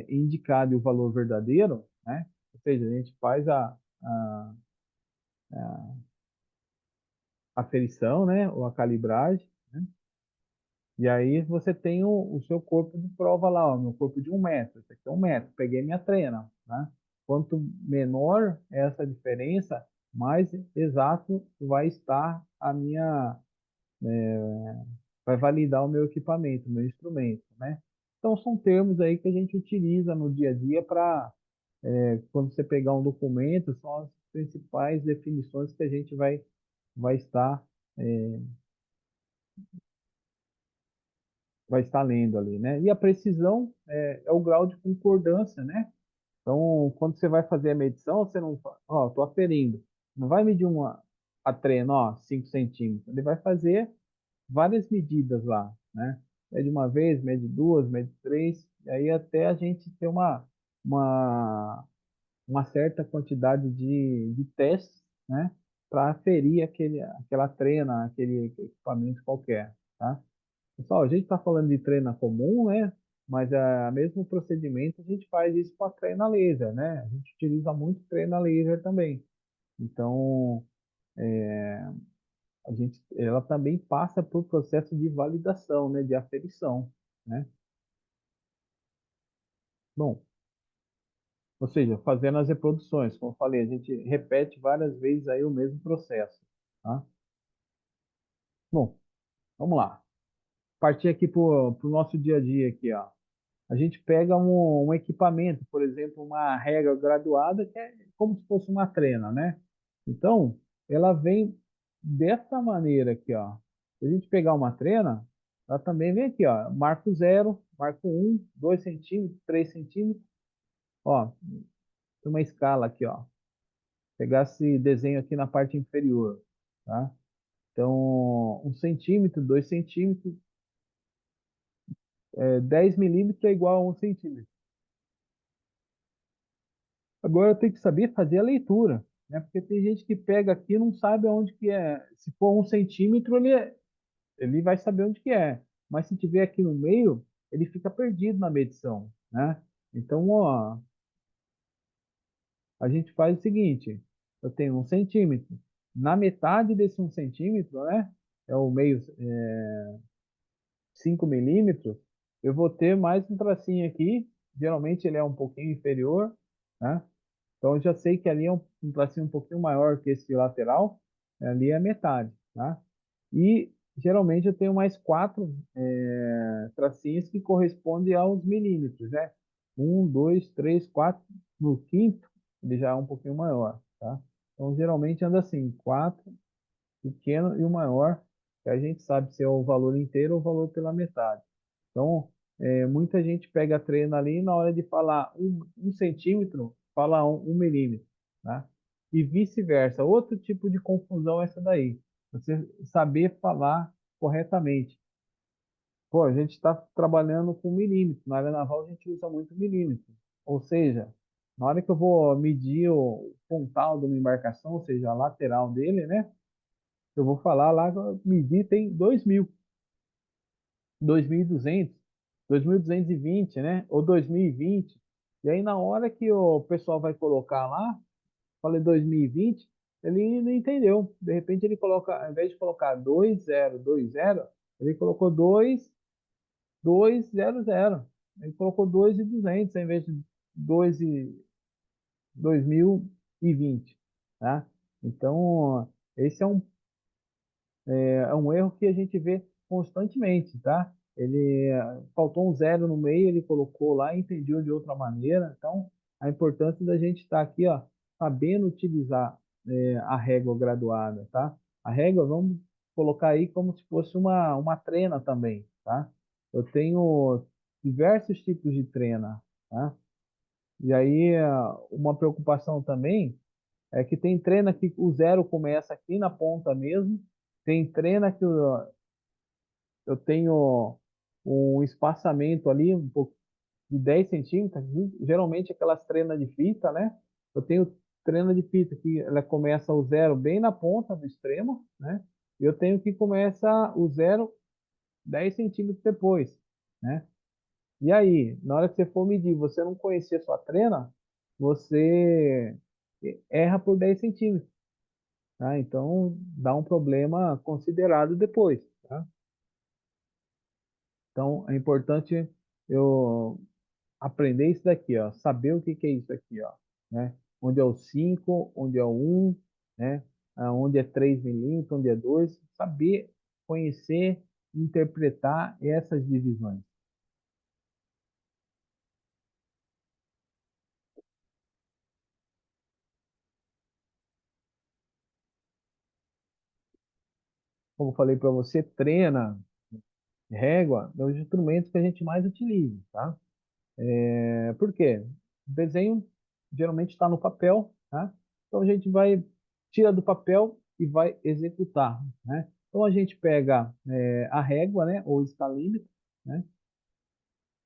indicado e o valor verdadeiro, né? Ou seja, a gente faz a aferição, né? Ou a calibragem, né? E aí você tem o seu corpo de prova lá, ó, meu corpo de 1 metro. Esse aqui é 1 metro. Peguei minha trena, né? Quanto menor essa diferença, mais exato vai estar vai validar o meu equipamento, o meu instrumento, né? Então são termos aí que a gente utiliza no dia a dia para, quando você pegar um documento, são as principais definições que a gente vai estar, é, vai estar lendo ali, né? E a precisão é o grau de concordância, né? Então, quando você vai fazer a medição, você não fala, ó, estou aferindo. Não vai medir a treino, ó, 5 centímetros. Ele vai fazer várias medidas lá, né? Mede uma vez, mede duas, mede três, e aí até a gente ter uma, uma certa quantidade de testes, né? Para aferir aquela trena, aquele equipamento qualquer, tá? Pessoal, a gente está falando de treina comum, né? Mas mesmo procedimento a gente faz isso com a treina laser, né? A gente utiliza muito treina laser também. Então, ela também passa por processo de validação, né, de aferição, né? Bom, ou seja, fazendo as reproduções, como eu falei, a gente repete várias vezes aí o mesmo processo, tá? Bom, vamos lá. Partir aqui para o nosso dia a dia aqui, ó. A gente pega um equipamento, por exemplo, uma régua graduada, que é como se fosse uma trena, né? Então, ela vem dessa maneira aqui, ó. Se a gente pegar uma trena, ela também vem aqui, ó. Marco zero, marco um, 2 centímetros, 3 centímetros. Ó, tem uma escala aqui, ó. Pegar esse desenho aqui na parte inferior, tá? Então, 1 centímetro, 2 centímetros, 10 milímetros é igual a 1 centímetro. Agora tem que saber fazer a leitura, né? Porque tem gente que pega aqui e não sabe aonde que é. Se for 1 centímetro, ele vai saber onde que é. Mas se tiver aqui no meio, ele fica perdido na medição, né? Então, ó, a gente faz o seguinte: eu tenho 1 centímetro. Na metade desse 1 centímetro, né? É o meio, 5 milímetros, eu vou ter mais um tracinho aqui. Geralmente ele é um pouquinho inferior, né? Então eu já sei que ali é um tracinho um pouquinho maior que esse lateral, ali é a metade, tá? E geralmente eu tenho mais quatro tracinhos que correspondem aos milímetros, né? Um, dois, três, quatro. No quinto, ele já é um pouquinho maior, tá? Então geralmente anda assim, quatro, pequeno e o maior, que a gente sabe se é o valor inteiro ou o valor pela metade. Então, muita gente pega a treina ali e na hora de falar 1 centímetro, fala 1 milímetro, né? E vice-versa. Outro tipo de confusão é essa daí. Você saber falar corretamente. Pô, a gente está trabalhando com milímetro. Na área naval a gente usa muito milímetro. Ou seja, na hora que eu vou medir o pontal de uma embarcação, ou seja, a lateral dele, né? Eu vou falar lá, medir tem 2.200, 2.220, né? Ou 2020. E aí, na hora que o pessoal vai colocar lá, falei 2020, ele não entendeu. De repente, ele coloca, ao invés de colocar 2020, ele colocou 2200. Ele colocou 2.200 ao invés de 2 e 2020, tá? Então, esse é um erro que a gente vê constantemente, tá? Ele faltou um zero no meio, ele colocou lá e entendiu de outra maneira. Então, a importância da gente estar aqui, ó, sabendo utilizar a régua graduada, tá? A régua, vamos colocar aí como se fosse uma trena também, tá? Eu tenho diversos tipos de trena, tá? E aí, uma preocupação também é que tem treina que o zero começa aqui na ponta mesmo, tem treina que eu tenho um espaçamento ali um pouco de 10 centímetros, geralmente aquelas trenas de fita, né? Eu tenho trena de fita que ela começa o zero bem na ponta do extremo, né? E eu tenho que começa o zero 10 centímetros depois, né? E aí, na hora que você for medir, você não conhecer sua trena, você erra por 10 centímetros, tá? Então, dá um problema considerado depois, tá? Então, é importante eu aprender isso daqui, ó, saber o que que é isso aqui, ó, né? Onde é o 5, onde é o 1, né? Onde é 3 milímetros, onde é 2, saber conhecer, interpretar essas divisões. Como eu falei para você, treina, régua, é os instrumentos que a gente mais utiliza, tá? Por quê? O desenho geralmente está no papel, tá? Então a gente vai, tira do papel e vai executar, né? Então a gente pega a régua, né? Ou escalímetro, né?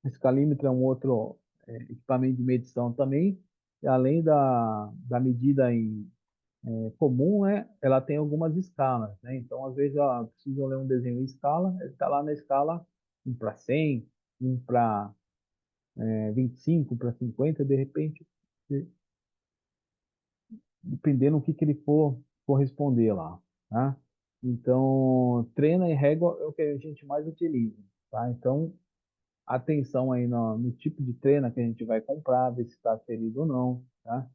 Escalímetro é um outro equipamento de medição também. E além da medida comum, né? Ela tem algumas escalas, né? Então às vezes eu preciso ler um desenho em escala, ele está lá na escala 1 para 100, 1 para 25, para 50, de repente dependendo do que ele for corresponder lá, tá? Então, trena e régua é o que a gente mais utiliza, tá? Então, atenção aí no tipo de trena que a gente vai comprar, ver se está ferido ou não, tá?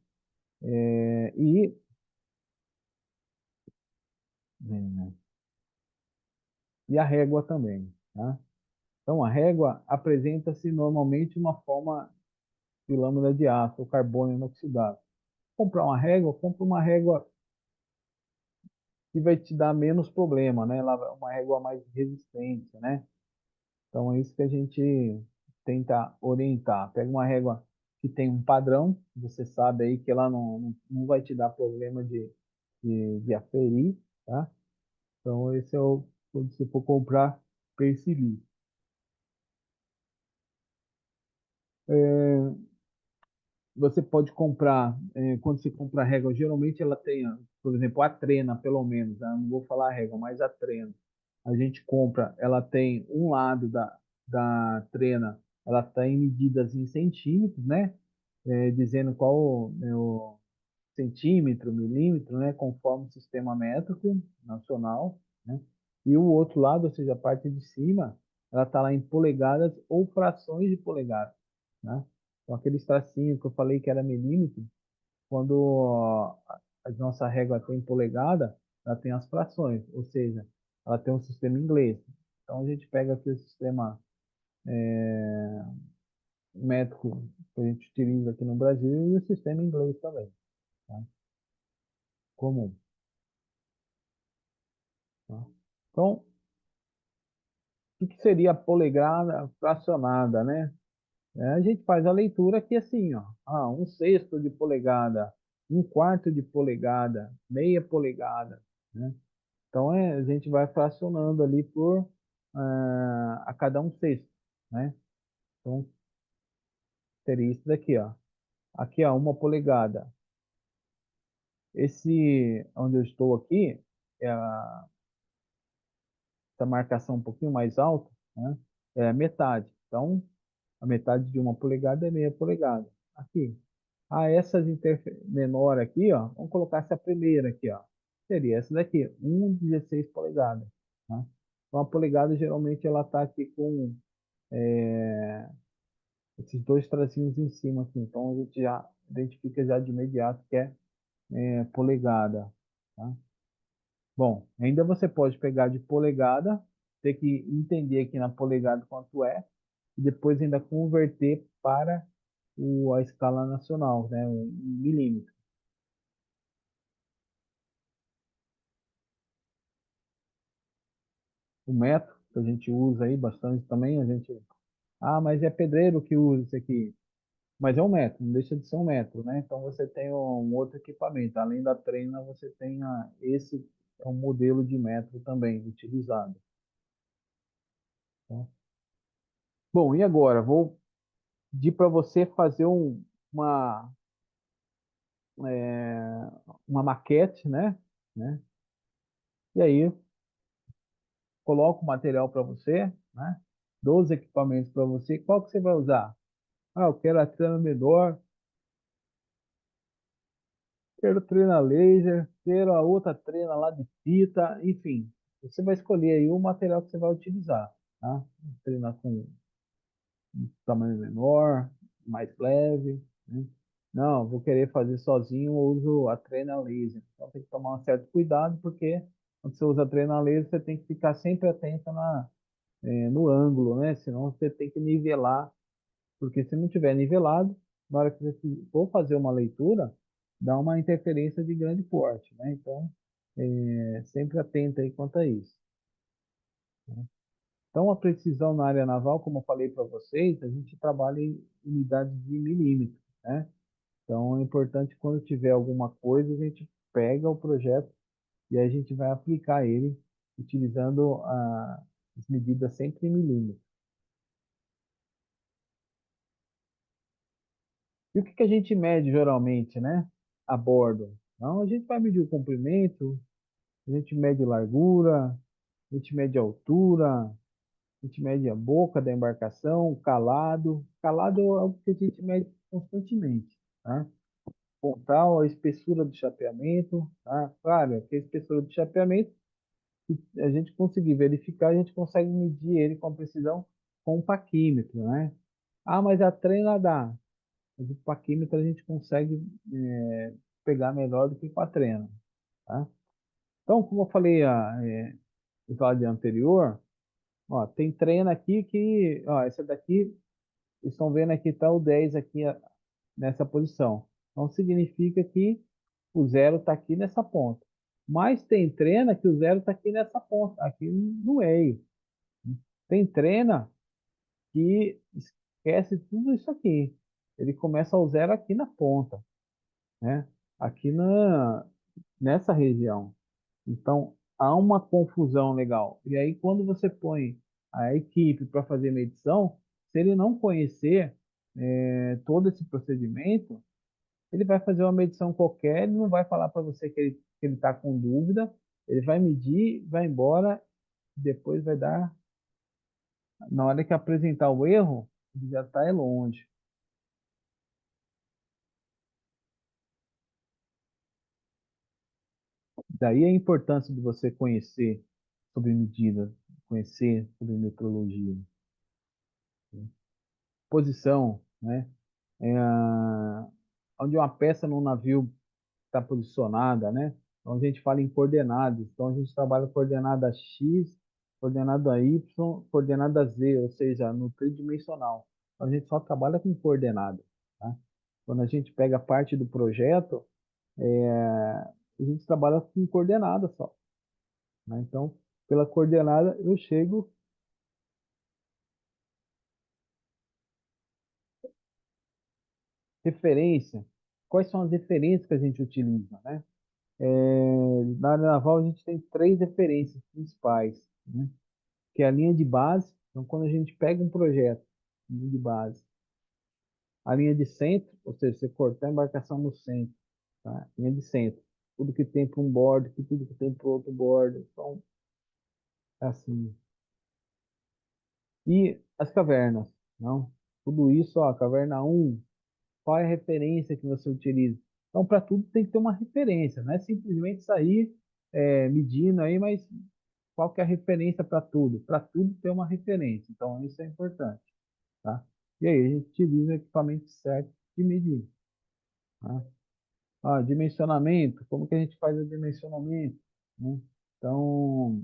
É, é, e a régua também, tá? Então, a régua apresenta-se normalmente uma forma de lâmina de aço ou carbono inoxidável. Comprar uma régua, compra uma régua que vai te dar menos problema, né? Uma régua mais resistente, né? Então, é isso que a gente tenta orientar. Pega uma régua que tem um padrão, você sabe aí que ela não vai te dar problema de aferir, tá? Então, esse é o, quando você for comprar, pense nisso. É, você pode comprar, quando você compra a régua, geralmente ela tem, por exemplo, a trena, pelo menos, né? Não vou falar a régua, mas a trena. A gente compra, ela tem um lado da trena, ela tem medidas em centímetros, né? Dizendo qual é o centímetro, milímetro, né? Conforme o sistema métrico nacional, né? E o outro lado, ou seja, a parte de cima, ela está lá em polegadas ou frações de polegadas, né? Então, aquele tracinho que eu falei que era milímetro, quando a nossa régua tem polegada, ela tem as frações, ou seja, ela tem um sistema inglês. Então a gente pega aqui o sistema métrico que a gente utiliza aqui no Brasil e o sistema inglês também, tá? Comum, tá? Então, o que seria a polegada fracionada, né? A gente faz a leitura aqui assim, ó, um sexto de polegada, um quarto de polegada, meia polegada, né? Então, a gente vai fracionando ali por a cada um sexto, né? Então, seria isso daqui, ó. Aqui, ó, uma polegada. Esse, onde eu estou aqui, é essa marcação um pouquinho mais alta, né? É a metade. Então, a metade de uma polegada é meia polegada. Aqui. Essas menor aqui, ó, vamos colocar essa primeira aqui, ó. Seria essa daqui, 1,16 polegadas, tá? Então, a polegada, geralmente, ela tá aqui com esses dois tracinhos em cima aqui. Então a gente já identifica já de imediato que é polegada, tá? Bom, ainda você pode pegar de polegada, ter que entender aqui na polegada quanto é, e depois ainda converter para a escala nacional, né, o milímetro. O metro, que a gente usa aí bastante também, a gente... mas é pedreiro que usa isso aqui. Mas é um metro, não deixa de ser um metro, né? Então você tem um outro equipamento. Além da treina, você tem esse é um modelo de metro também utilizado, tá? Bom, e agora? Vou pedir para você fazer uma, é, uma maquete, né? E aí coloco o material para você, né? Dou os equipamentos para você. Qual que você vai usar? Eu quero a trena menor, quero trena laser, quero a outra trena lá de fita, enfim. Você vai escolher aí o material que você vai utilizar, tá? Trena com um tamanho menor, mais leve, né? Não, vou querer fazer sozinho, eu uso a trena laser. Então tem que tomar um certo cuidado, porque quando você usa a trena laser, você tem que ficar sempre atento no ângulo, né? Senão você tem que nivelar, porque se não tiver nivelado, na hora que você for fazer uma leitura, dá uma interferência de grande porte, né? Então, sempre atento aí quanto a isso, né? Então, a precisão na área naval, como eu falei para vocês, a gente trabalha em unidades de milímetro, né? Então, é importante quando tiver alguma coisa, a gente pega o projeto e aí a gente vai aplicar ele utilizando as medidas sempre em milímetros. E o que que a gente mede geralmente, né? A bordo? Então, a gente vai medir o comprimento, a gente mede largura, a gente mede a altura, a gente mede a boca da embarcação, calado. Calado é algo que a gente mede constantemente, tá? Pontal, a espessura do chapeamento, tá? Claro, que a espessura do chapeamento Se a gente conseguir verificar, a gente consegue medir ele com precisão com o paquímetro, né? Ah, mas a treina dá. Mas o paquímetro a gente consegue pegar melhor do que com a treina, tá? Então, como eu falei no slide anterior, ó, tem treino aqui que, ó, essa daqui, vocês estão vendo aqui, tá o 10 aqui nessa posição. Então, significa que o zero está aqui nessa ponta. Mas tem treina que o zero está aqui nessa ponta, aqui no meio. Tem treina que esquece tudo isso aqui. Ele começa ao zero aqui na ponta, né? Aqui nessa região. Então, há uma confusão legal. E aí, quando você põe a equipe para fazer medição, se ele não conhecer todo esse procedimento, ele vai fazer uma medição qualquer, ele não vai falar para você que ele está com dúvida, ele vai medir, vai embora, depois vai dar. Na hora que apresentar o erro, ele já está longe. Daí a importância de você conhecer sobre medidas, conhecer sobre metrologia. Posição, né? Onde uma peça no navio está posicionada, né? Então a gente fala em coordenadas. Então a gente trabalha coordenada X, coordenada Y, coordenada Z, ou seja, no tridimensional. Então, a gente só trabalha com coordenada, tá? Quando a gente pega parte do projeto, a gente trabalha com coordenada só, né? Então, pela coordenada eu chego referência. Quais são as referências que a gente utiliza, né? Na área naval a gente tem três referências principais, né? Que é a linha de base. Então, quando a gente pega um projeto, linha de base, a linha de centro, ou seja, você cortar a embarcação no centro, tá? Linha de centro, tudo que tem para um bordo, tudo que tem para o outro bordo, então, é assim. E as cavernas, não? Tudo isso, ó, caverna um, qual é a referência que você utiliza? Então, para tudo tem que ter uma referência, não é simplesmente sair medindo aí, mas qual que é a referência para tudo? Para tudo ter uma referência, então isso é importante, tá? E aí a gente utiliza o equipamento certo de medir, tá? Ah, dimensionamento, como que a gente faz o dimensionamento, né? Então,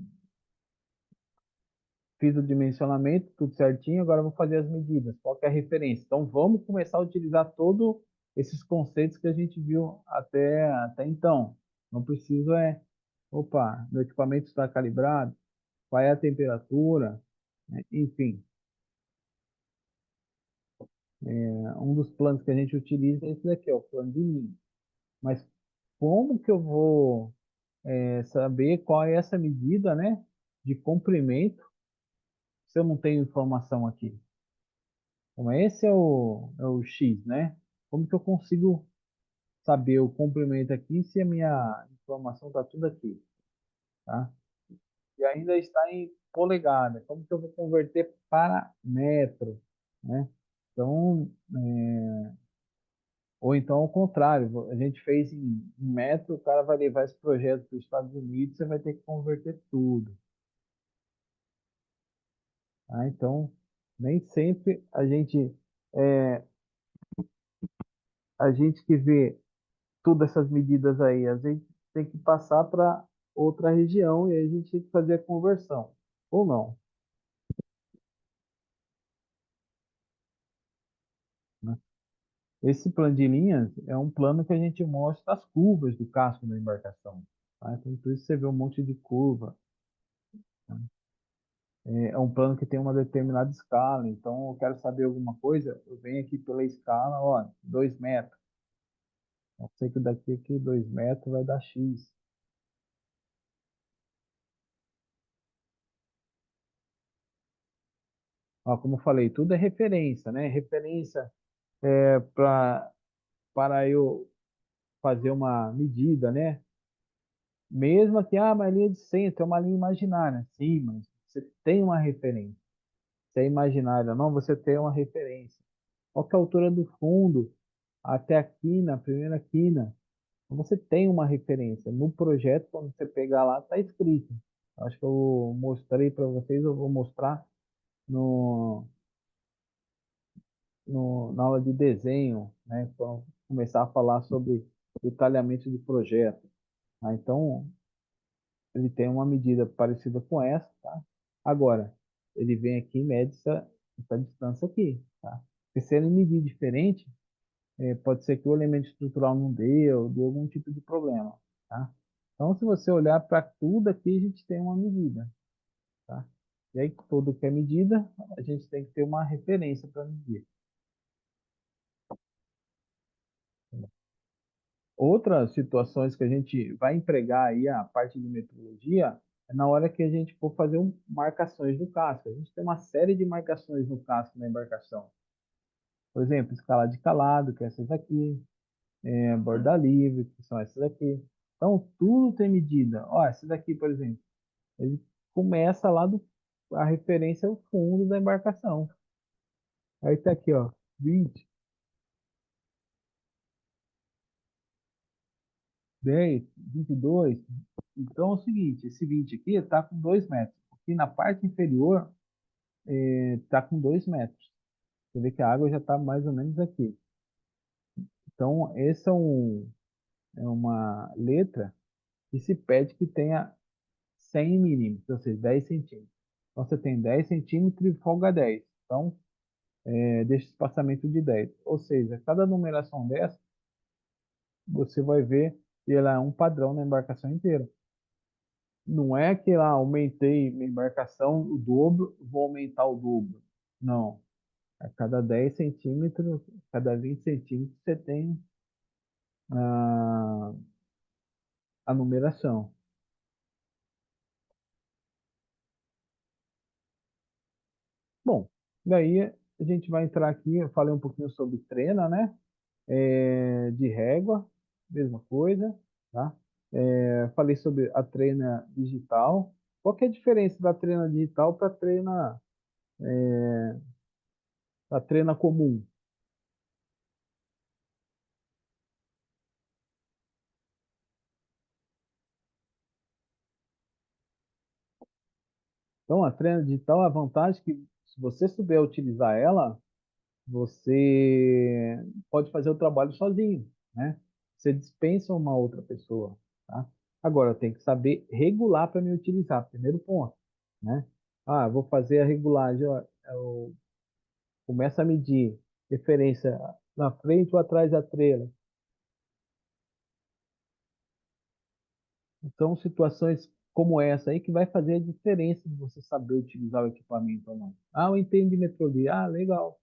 fiz o dimensionamento, tudo certinho, agora eu vou fazer as medidas, qual que é a referência? Então, vamos começar a utilizar todos esses conceitos que a gente viu até então. Não preciso opa, meu equipamento está calibrado, qual é a temperatura, né? Enfim, um dos planos que a gente utiliza é esse daqui, ó, o plano de linha. Mas como que eu vou saber qual é essa medida, né, de comprimento se eu não tenho informação aqui? Então, esse é o X, né? Como que eu consigo saber o comprimento aqui se a minha informação está tudo aqui, tá? E ainda está em polegada. Como que eu vou converter para metro, né? Então, ou então ao contrário, a gente fez em metro, o cara vai levar esse projeto para os Estados Unidos, você vai ter que converter tudo, tá? Então, nem sempre é, a gente que vê todas essas medidas aí, a gente tem que passar para outra região e aí a gente tem que fazer a conversão, ou não, né? Esse plano de linhas é um plano que a gente mostra as curvas do casco da embarcação, tá? Então, por isso você vê um monte de curva, né? É um plano que tem uma determinada escala, então eu quero saber alguma coisa, eu venho aqui pela escala, ó, 2 metros. Eu sei que daqui a 2 metros vai dar X. Ó, como eu falei, tudo é referência, né? Referência para eu fazer uma medida, né? Mesmo que, mas linha de centro é uma linha imaginária. Sim, mas você tem uma referência. Se é imaginária ou não, você tem uma referência. Qual que é a altura do fundo até a quina, a primeira quina? Então, você tem uma referência. No projeto, quando você pegar lá, está escrito. Acho que eu mostrei para vocês, eu vou mostrar no, na aula de desenho, né? Quando começar a falar sobre detalhamento de projeto. Tá? Então, ele tem uma medida parecida com essa, tá? Agora, ele vem aqui e mede essa distância aqui, tá? Porque se ele medir diferente, pode ser que o elemento estrutural não dê algum tipo de problema, tá? Então, se você olhar para tudo aqui, a gente tem uma medida, tá? E aí, tudo que é medida, a gente tem que ter uma referência para medir. Outras situações que a gente vai empregar aí a parte de metrologia é na hora que a gente for fazer marcações no casco. A gente tem uma série de marcações no casco da embarcação. Por exemplo, escala de calado, que é essas aqui, borda livre, que são essas aqui. Então, tudo tem medida. Ó, essa daqui, por exemplo, ele começa lá a referência ao fundo da embarcação. Aí tá aqui, ó, 20, 10, 22. Então é o seguinte, esse 20 aqui está com 2 metros. Aqui na parte inferior está com 2 metros. Você vê que a água já está mais ou menos aqui. Então, essa é uma letra que se pede que tenha 100 milímetros, ou seja, 10 centímetros. Então, você tem 10 centímetros e folga 10. Então, deixa espaçamento de 10. Ou seja, cada numeração dessa, você vai ver que ela é um padrão na embarcação inteira. Não é que lá aumentei minha embarcação o dobro, vou aumentar o dobro. Não. A cada 10 centímetros, cada 20 centímetros, você tem a, a numeração. Bom, daí a gente vai entrar aqui, eu falei um pouquinho sobre trena, né? De régua, mesma coisa, tá? Falei sobre a trena digital. Qual que é a diferença da trena digital para a trena comum? Então, a trena digital, a vantagem é que se você souber utilizar ela, você pode fazer o trabalho sozinho, né? Você dispensa uma outra pessoa, tá? Agora, tem que saber regular para me utilizar, primeiro ponto, né? Ah, vou fazer a regulagem, ó, eu começo a medir referência na frente ou atrás da trela. Então, situações como essa aí que vai fazer a diferença de você saber utilizar o equipamento ou não. Ah, eu entendo de metrologia. Ah, legal.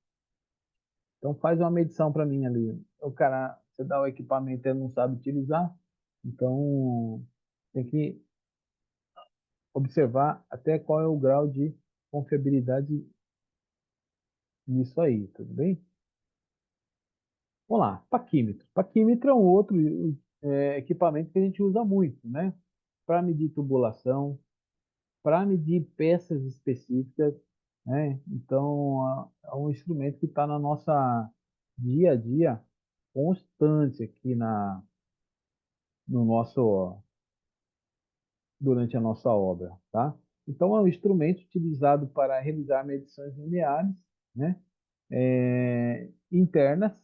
Então faz uma medição para mim ali. O cara, você dá o equipamento e ele não sabe utilizar, então tem que observar até qual é o grau de confiabilidade nisso aí, tudo bem? Vamos lá, paquímetro. Paquímetro é um outro equipamento que a gente usa muito, né? Para medir tubulação, para medir peças específicas, né? Então, é um instrumento que está na nossa dia a dia constante aqui no nosso, durante a nossa obra, tá? Então, é um instrumento utilizado para realizar medições lineares, né? Internas,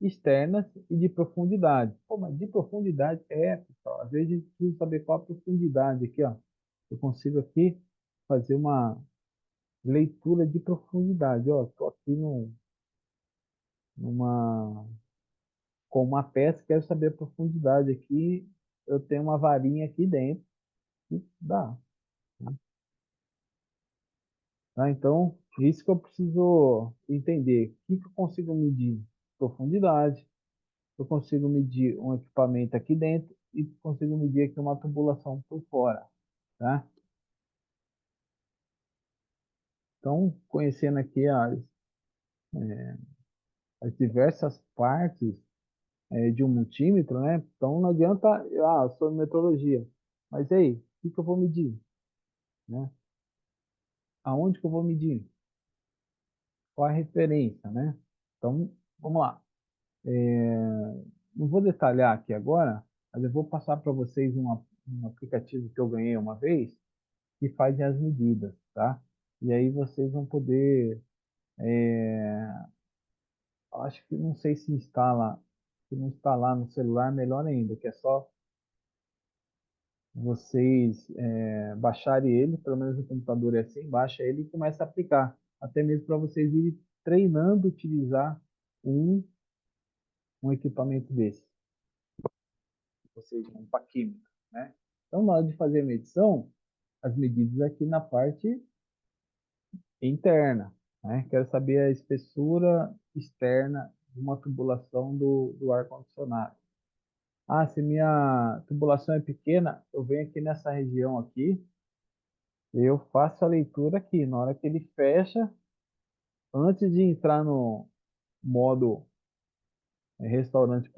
externas e de profundidade. Pô, mas de profundidade pessoal, às vezes a gente precisa saber qual a profundidade aqui, ó. Eu consigo aqui fazer uma leitura de profundidade, ó. Estou aqui numa com uma peça, quero saber a profundidade aqui. Eu tenho uma varinha aqui dentro, e dá. Tá? Então, isso que eu preciso entender. O que que eu consigo medir? Profundidade. Eu consigo medir um equipamento aqui dentro e consigo medir aqui uma tubulação por fora. Tá? Então, conhecendo aqui as diversas partes de um multímetro, né? Então, não adianta, eu sou metrologia. Mas e aí, o que que eu vou medir? Né? Aonde que eu vou medir? Qual a referência, né? Então, vamos lá. Não vou detalhar aqui agora, mas eu vou passar para vocês um aplicativo que eu ganhei uma vez, que fazem as medidas, tá? E aí vocês vão poder, acho que não sei se instala, se não instalar no celular, melhor ainda, que é só vocês baixarem ele, pelo menos no computador é assim, baixa ele e começa a aplicar, até mesmo para vocês irem treinando utilizar um, um equipamento desse, ou seja, um paquímetro, né? Então, na hora de fazer a medição, as medidas aqui na parte interna, né? Quero saber a espessura externa de uma tubulação do ar-condicionado. Ah, se minha tubulação é pequena, eu venho aqui nessa região aqui, eu faço a leitura aqui. Na hora que ele fecha, antes de entrar no modo restaurante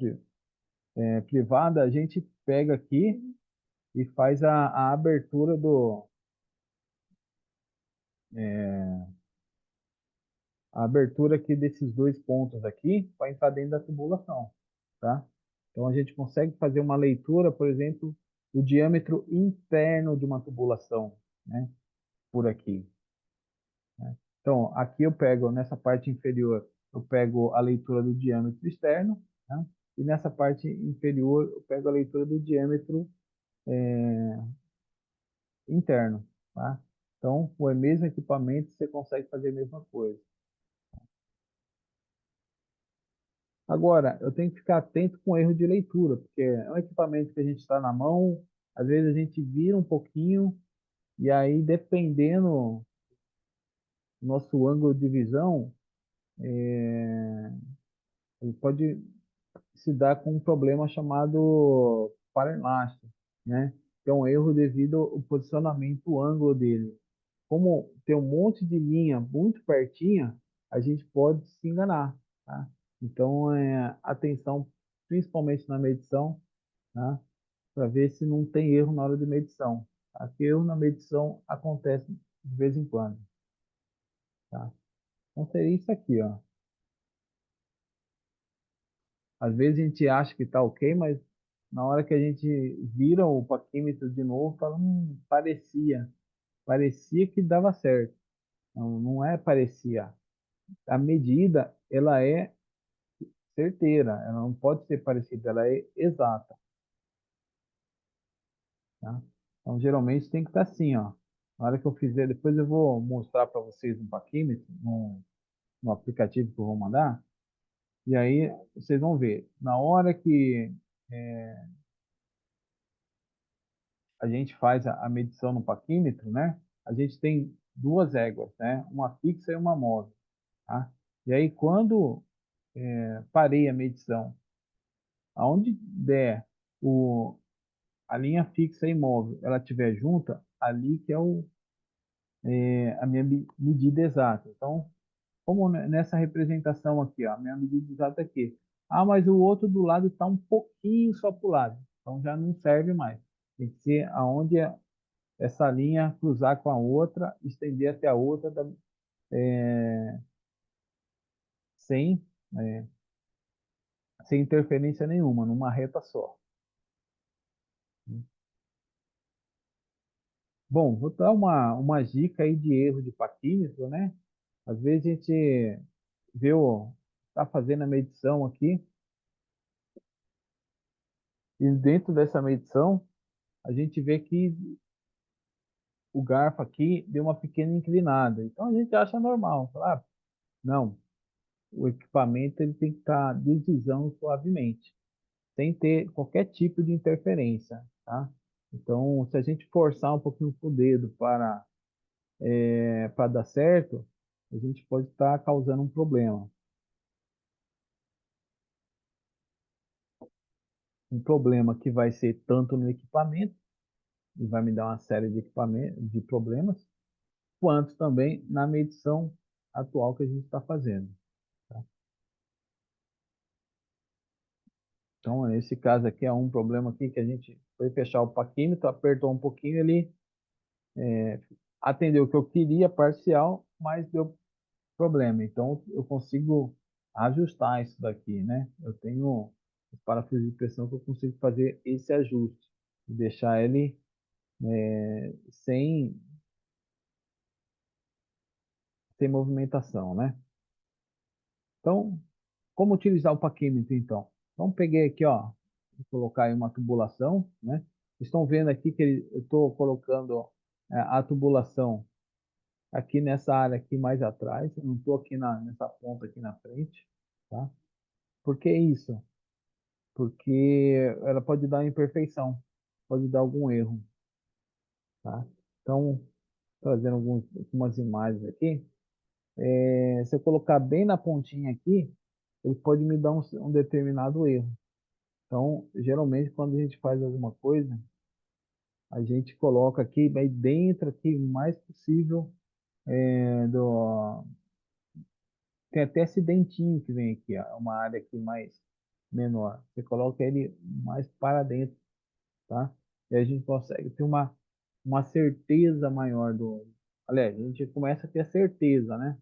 privado, a gente pega aqui e faz a abertura a abertura aqui desses dois pontos aqui para entrar dentro da tubulação, tá? Então a gente consegue fazer uma leitura, por exemplo, do diâmetro interno de uma tubulação, né? Por aqui, né? Então aqui eu pego nessa parte inferior, eu pego a leitura do diâmetro externo, né? E nessa parte inferior eu pego a leitura do diâmetro interno, tá? Então, com o mesmo equipamento, você consegue fazer a mesma coisa. Agora, eu tenho que ficar atento com o erro de leitura, porque é um equipamento que a gente está na mão, às vezes a gente vira um pouquinho, e aí, dependendo do nosso ângulo de visão, ele pode se dar com um problema chamado paralástico, né? Que é um erro devido ao posicionamento, o ângulo dele. Como tem um monte de linha muito pertinha, a gente pode se enganar, tá? Então, atenção, principalmente na medição, tá? Para ver se não tem erro na hora de medição. Tá? Porque erro na medição acontece de vez em quando, tá? Então seria isso aqui, ó. Às vezes a gente acha que está ok, mas na hora que a gente vira o paquímetro de novo, fala, parecia que dava certo. Não, não é parecia. A medida, ela é certeira, ela não pode ser parecida, ela é exata, tá? Então, geralmente tem que estar assim, ó. Na hora que eu fizer, depois eu vou mostrar para vocês um paquímetro, no aplicativo que eu vou mandar, e aí vocês vão ver. Na hora que a gente faz a medição no paquímetro, né? A gente tem duas éguas, né? Uma fixa e uma móvel, tá? E aí, quando parei a medição, aonde der a linha fixa e móvel, ela estiver junta, ali que é a minha medida exata. Então, como nessa representação aqui, ó, a minha medida exata é aqui. Ah, mas o outro do lado está um pouquinho só para o lado. Então já não serve mais. Tem que ser aonde essa linha cruzar com a outra, estender até a outra, sem, é, sem interferência nenhuma, numa reta só. Bom, vou dar uma dica aí de erro de paquímetro, né? Às vezes a gente vê tá fazendo a medição aqui, e dentro dessa medição, a gente vê que o garfo aqui deu uma pequena inclinada. Então a gente acha normal. Fala, não, o equipamento ele tem que estar deslizando suavemente, sem ter qualquer tipo de interferência, tá? Então, se a gente forçar um pouquinho com o dedo para dar certo, a gente pode estar causando um problema. Um problema que vai ser tanto no equipamento, e vai me dar uma série de equipamentos, de problemas, quanto também na medição atual que a gente está fazendo, tá? Então, nesse caso aqui é um problema aqui que a gente foi fechar o paquímetro, apertou um pouquinho, ele atendeu o que eu queria, parcial, mas deu problema. Então, eu consigo ajustar isso daqui, né? Eu tenho os parafusos de pressão que eu consigo fazer esse ajuste, e deixar ele sem sem movimentação, né? Então, como utilizar o paquímetro, então? Então, peguei aqui, ó, vou colocar aí uma tubulação, né? Estão vendo aqui que eu estou colocando a tubulação aqui nessa área aqui mais atrás, eu não estou aqui nessa ponta aqui na frente, tá? Por que isso? Porque ela pode dar imperfeição, pode dar algum erro, tá? Então, trazendo algumas imagens aqui, se eu colocar bem na pontinha aqui, ele pode me dar um determinado erro. Então, geralmente, quando a gente faz alguma coisa, a gente coloca aqui, bem dentro aqui, o mais possível, do... Tem até esse dentinho que vem aqui, ó, uma área aqui mais menor. Você coloca ele mais para dentro, tá? E a gente consegue ter uma certeza maior do... Aliás, a gente começa a ter a certeza, né?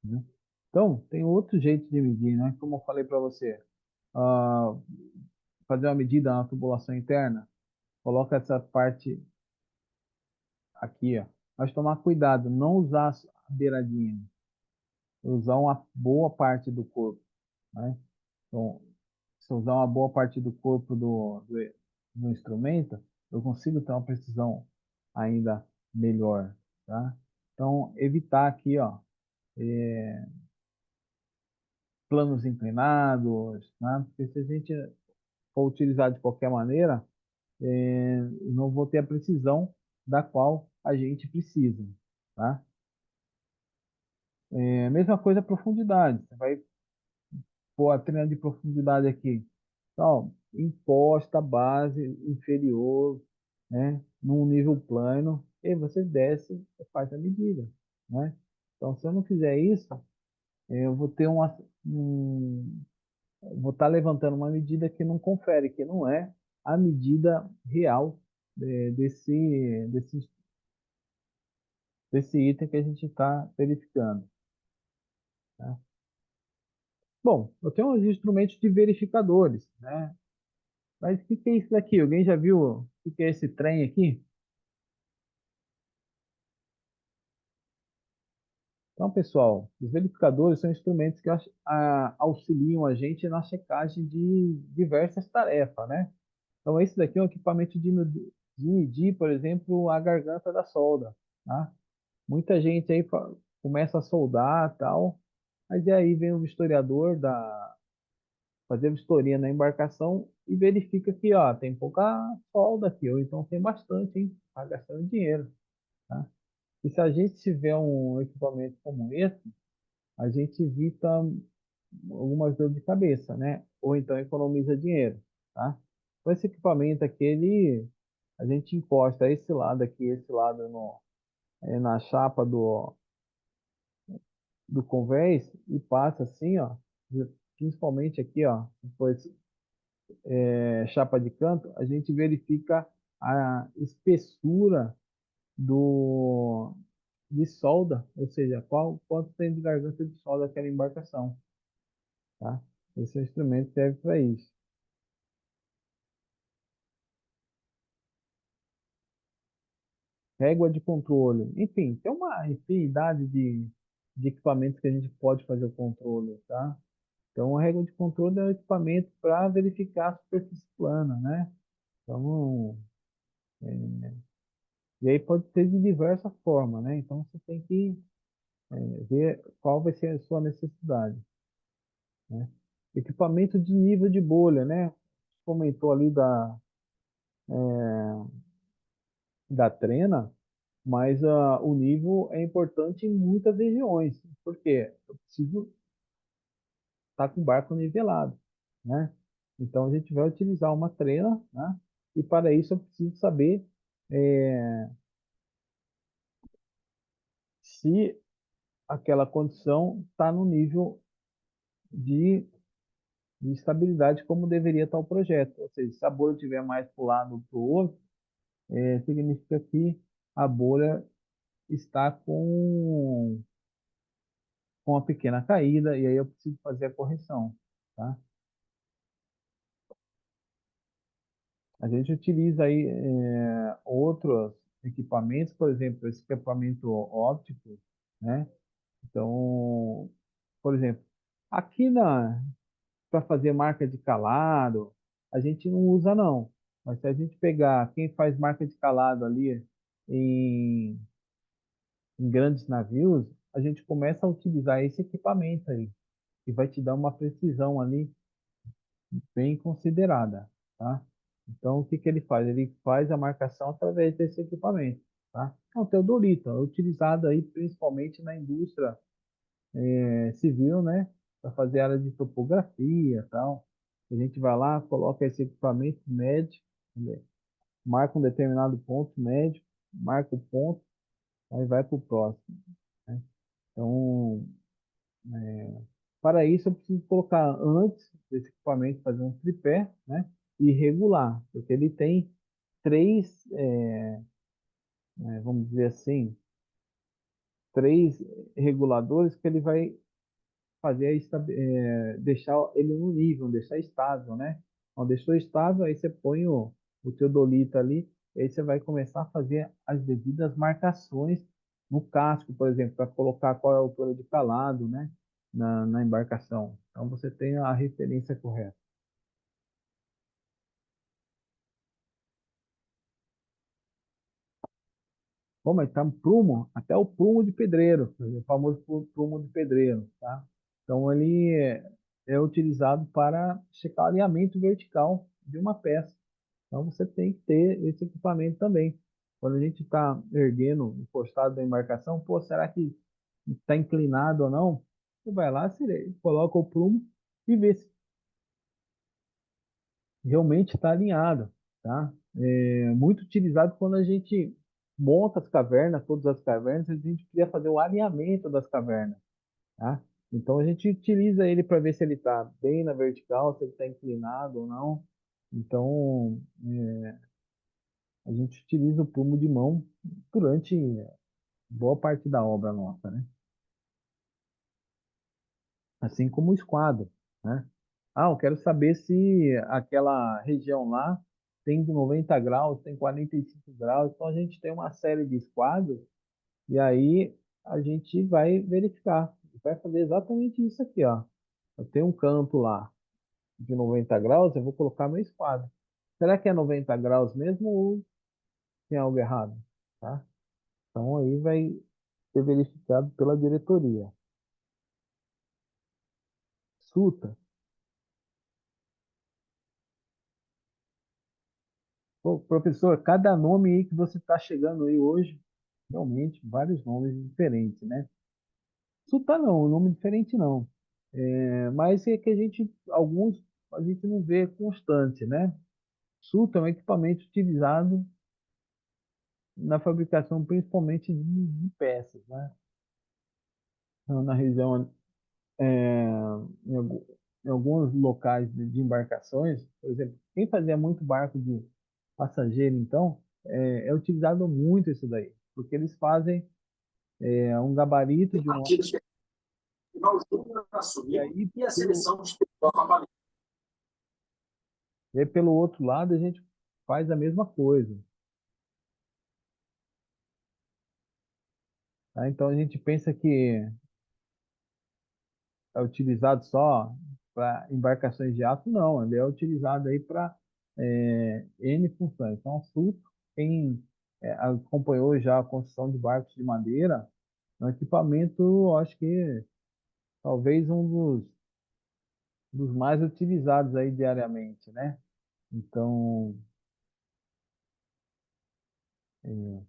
Né? Então, tem outro jeito de medir, né? Como eu falei para você, ah, fazer uma medida na tubulação interna, coloca essa parte aqui, ó. Mas tomar cuidado, não usar a beiradinha, usar uma boa parte do corpo, né? Então, se eu usar uma boa parte do corpo do instrumento, eu consigo ter uma precisão ainda melhor, tá? Então, evitar aqui, ó, planos inclinados, né? Porque se a gente for utilizar de qualquer maneira, não vou ter a precisão da qual a gente precisa, tá? Mesma coisa a profundidade. Você vai pôr a trena de profundidade aqui. Então, encosta a base inferior, né, num nível plano, e você desce e faz a medida, né? Então, se eu não fizer isso, eu vou ter vou estar levantando uma medida que não confere, que não é a medida real desse item que a gente está verificando, tá? Bom, eu tenho os instrumentos de verificadores, né? Mas o que que é isso daqui? Alguém já viu o que que é esse trem aqui? Então, pessoal, os verificadores são instrumentos que auxiliam a gente na checagem de diversas tarefas, né? Então, esse daqui é um equipamento de medir, por exemplo, a garganta da solda, tá? Muita gente aí começa a soldar tal, mas e aí vem o historiador fazer vistoria na embarcação e verifica que, ó, tem pouca solda aqui, ou então tem bastante, hein? Tá gastando dinheiro, tá? E se a gente tiver um equipamento como esse, a gente evita algumas dores de cabeça, né? Ou então economiza dinheiro, tá? Com esse equipamento aqui, a gente encosta esse lado aqui, esse lado na chapa do convés e passa assim, ó, principalmente aqui, ó, depois chapa de canto, a gente verifica a espessura do de solda, ou seja, quanto tem de garganta de solda aquela embarcação, tá? Esse é o instrumento que serve para isso. Régua de controle, enfim, tem uma infinidade de equipamentos que a gente pode fazer o controle, tá? Então, a régua de controle é um equipamento para verificar a superfície plana, né? Então, e aí pode ser de diversas formas, né? Então, você tem que ver qual vai ser a sua necessidade, né? Equipamento de nível de bolha, né? Comentou ali da trena, mas o nível é importante em muitas regiões. Por quê? Eu preciso estar com o barco nivelado, né? Então a gente vai utilizar uma trena, né? E para isso eu preciso saber se aquela condição está no nível de, de estabilidade como deveria estar o projeto. Ou seja, se a bolha estiver mais para o lado ou para o outro, significa que a bolha está com uma pequena caída e aí eu preciso fazer a correção, tá? A gente utiliza aí outros. equipamentos, por exemplo, esse equipamento óptico, né? Então, por exemplo, aqui para fazer marca de calado, a gente não usa não. Mas se a gente pegar quem faz marca de calado ali em, em grandes navios, a gente começa a utilizar esse equipamento aí, que vai te dar uma precisão ali bem considerada, tá? Então, o que que ele faz? Ele faz a marcação através desse equipamento, tá? Então, o teodolito é utilizado aí principalmente na indústria civil, né? Para fazer área de topografia e tal. A gente vai lá, coloca esse equipamento médio, né? Marca um determinado ponto médio, marca o ponto, aí vai para o próximo, né? Então, para isso eu preciso colocar antes desse equipamento, fazer um tripé, né? E regular, porque ele tem três, vamos dizer assim, três reguladores que ele vai fazer deixar ele no nível, deixar estável, né? Quando deixou estável, aí você põe o teodolito ali, e aí você vai começar a fazer as devidas marcações no casco, por exemplo, para colocar qual é a altura de calado, né? Na embarcação. Então você tem a referência correta. Bom, mas tá um prumo, até o prumo de pedreiro, o famoso prumo de pedreiro, tá? Então ele é utilizado para checar o alinhamento vertical de uma peça. Então você tem que ter esse equipamento também. Quando a gente está erguendo, encostado da embarcação, pô, será que está inclinado ou não? Você vai lá, você coloca o prumo e vê se realmente está alinhado, tá? É muito utilizado quando a gente monta as cavernas, todas as cavernas, a gente queria fazer o alinhamento das cavernas, tá? Então a gente utiliza ele para ver se ele está bem na vertical, se ele está inclinado ou não. Então a gente utiliza o prumo de mão durante boa parte da obra nossa, né? Assim como o esquadro, né? Ah, eu quero saber se aquela região lá tem de 90 graus, tem 45 graus, então a gente tem uma série de esquadros e aí a gente vai verificar, vai fazer exatamente isso aqui, ó. Eu tenho um canto lá de 90 graus, eu vou colocar meu esquadro. Será que é 90 graus mesmo ou tem algo errado? Tá? Então aí vai ser verificado pela diretoria. Suta. Pô, professor, cada nome aí que você está chegando aí hoje, realmente, vários nomes diferentes, né? Suta não, nome diferente não. Mas é que alguns a gente não vê constante, né? Suta é um equipamento utilizado na fabricação principalmente de peças, né? Então, na região, em, algu- em alguns locais de embarcações, por exemplo, quem fazia muito barco de passageiro, então, é utilizado muito isso daí, porque eles fazem um gabarito de um partidas que o Júnior e assumiu aí e a pelo, seleção disputou a Copa. e aí pelo outro lado a gente faz a mesma coisa, tá? Então a gente pensa que é utilizado só para embarcações de aço, não, ele é utilizado aí para N funções. Então, o SUP, quem acompanhou já a construção de barcos de madeira, é um equipamento, eu acho que talvez dos mais utilizados aí diariamente, né? Então, é,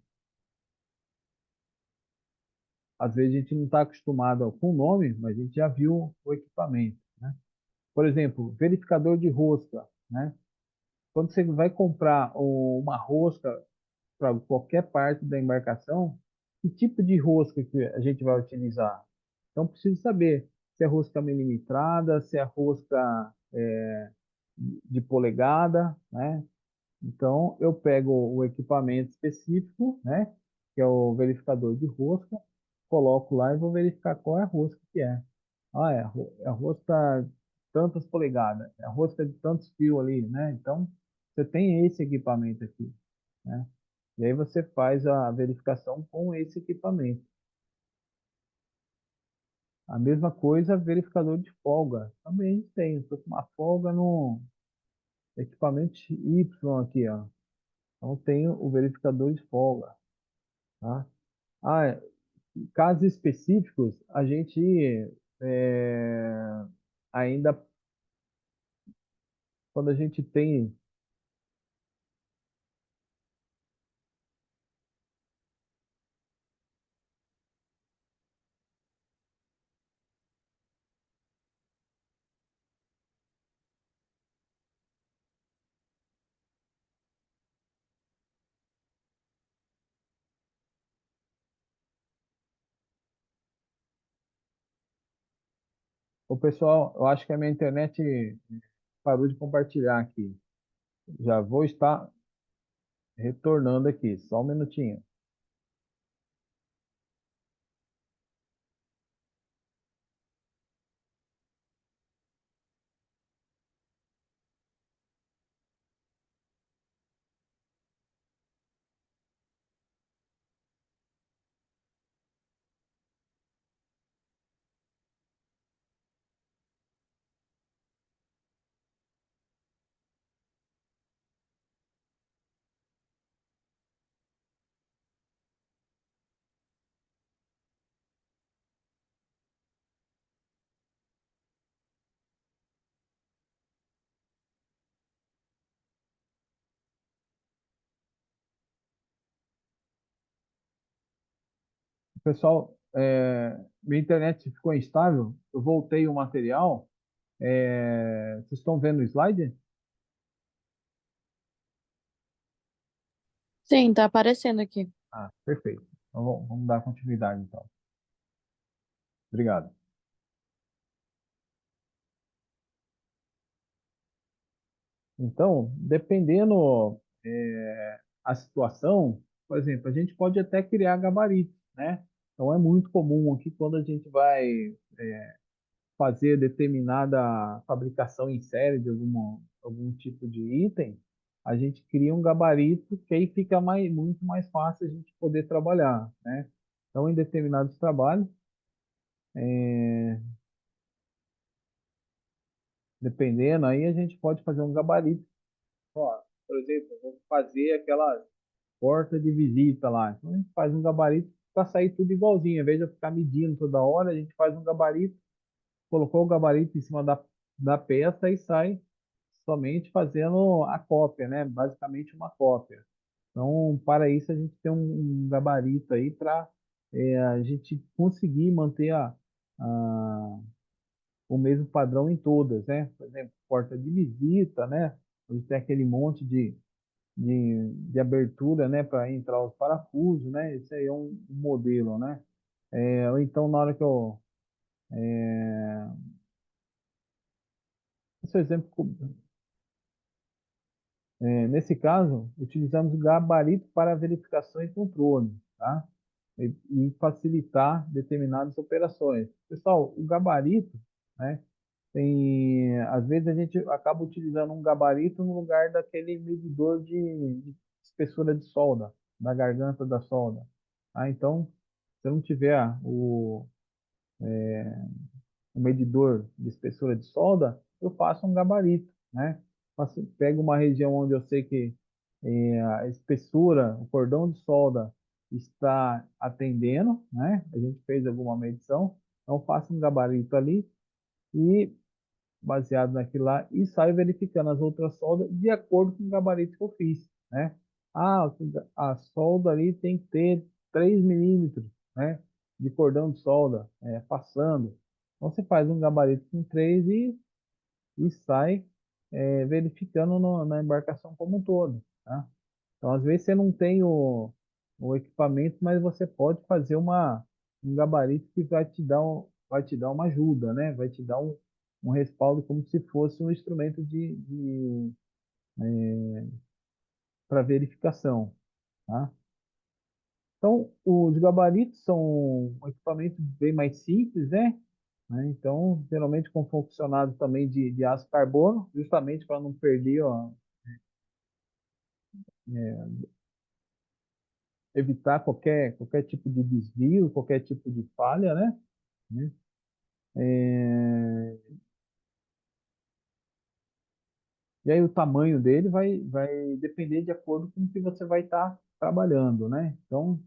às vezes a gente não está acostumado com o nome, mas a gente já viu o equipamento, né? Por exemplo, verificador de rosca, né? Quando você vai comprar uma rosca para qualquer parte da embarcação, que tipo de rosca que a gente vai utilizar? Então, preciso saber se é rosca milimetrada, se é rosca de polegada, né? Então, eu pego o equipamento específico, né? Que é o verificador de rosca, coloco lá e vou verificar qual é a rosca que é. Ah, é a rosca de tantas polegadas, é a rosca de tantos fios ali, né? Então, você tem esse equipamento aqui, né? E aí você faz a verificação com esse equipamento. A mesma coisa, verificador de folga. Também tem. Estou com uma folga no equipamento Y aqui, ó. Então tenho o verificador de folga, tá? Ah, casos específicos, a gente é, ainda, quando a gente tem, o pessoal, eu acho que a minha internet parou de compartilhar aqui. Já vou estar retornando aqui, só um minutinho. Pessoal, minha internet ficou instável, eu voltei o material. Vocês estão vendo o slide? Sim, tá aparecendo aqui. Ah, perfeito. Então vamos dar continuidade então. Obrigado. Então, dependendo a situação, por exemplo, a gente pode até criar gabaritos, né? Então é muito comum aqui quando a gente vai fazer determinada fabricação em série de algum tipo de item, a gente cria um gabarito que aí fica muito mais fácil a gente poder trabalhar, né? Então, em determinados trabalhos, dependendo, aí a gente pode fazer um gabarito. Ó, por exemplo, eu vou fazer aquela porta de visita lá. Então, a gente faz um gabarito para sair tudo igualzinho. Em vez de eu ficar medindo toda hora, a gente faz um gabarito, colocou o gabarito em cima da peça e sai somente fazendo a cópia, né? Basicamente uma cópia. Então, para isso, a gente tem um gabarito aí para a gente conseguir manter a, o mesmo padrão em todas, né? Por exemplo, porta de visita, né? A gente tem aquele monte de abertura, né? Para entrar os parafusos, né? Esse aí é um modelo, né? Ou então, na hora que eu... Esse exemplo nesse caso, utilizamos o gabarito para verificação e controle, tá? E facilitar determinadas operações. Pessoal, o gabarito, né? Às vezes a gente acaba utilizando um gabarito no lugar daquele medidor de espessura de solda, da garganta da solda. Tá? Então, se eu não tiver o medidor de espessura de solda, eu faço um gabarito, né? Pego uma região onde eu sei que a espessura, o cordão de solda está atendendo, né? A gente fez alguma medição, então faço um gabarito ali e baseado naquilo lá e saio verificando as outras soldas de acordo com o gabarito que eu fiz, né? Ah, a solda ali tem que ter 3 milímetros, né? De cordão de solda, passando. Então você faz um gabarito com 3 e sai verificando na embarcação como um todo, tá? Então, às vezes você não tem o equipamento, mas você pode fazer um gabarito que vai te dar uma ajuda, né? Vai te dar um respaldo como se fosse um instrumento para verificação, tá? Então, os gabaritos são um equipamento bem mais simples, né? Então, geralmente confeccionado também de aço carbono, justamente para não perder, ó, evitar qualquer tipo de desvio, qualquer tipo de falha, né? Né? É, e aí o tamanho dele vai depender de acordo com o que você vai estar trabalhando, né? Então,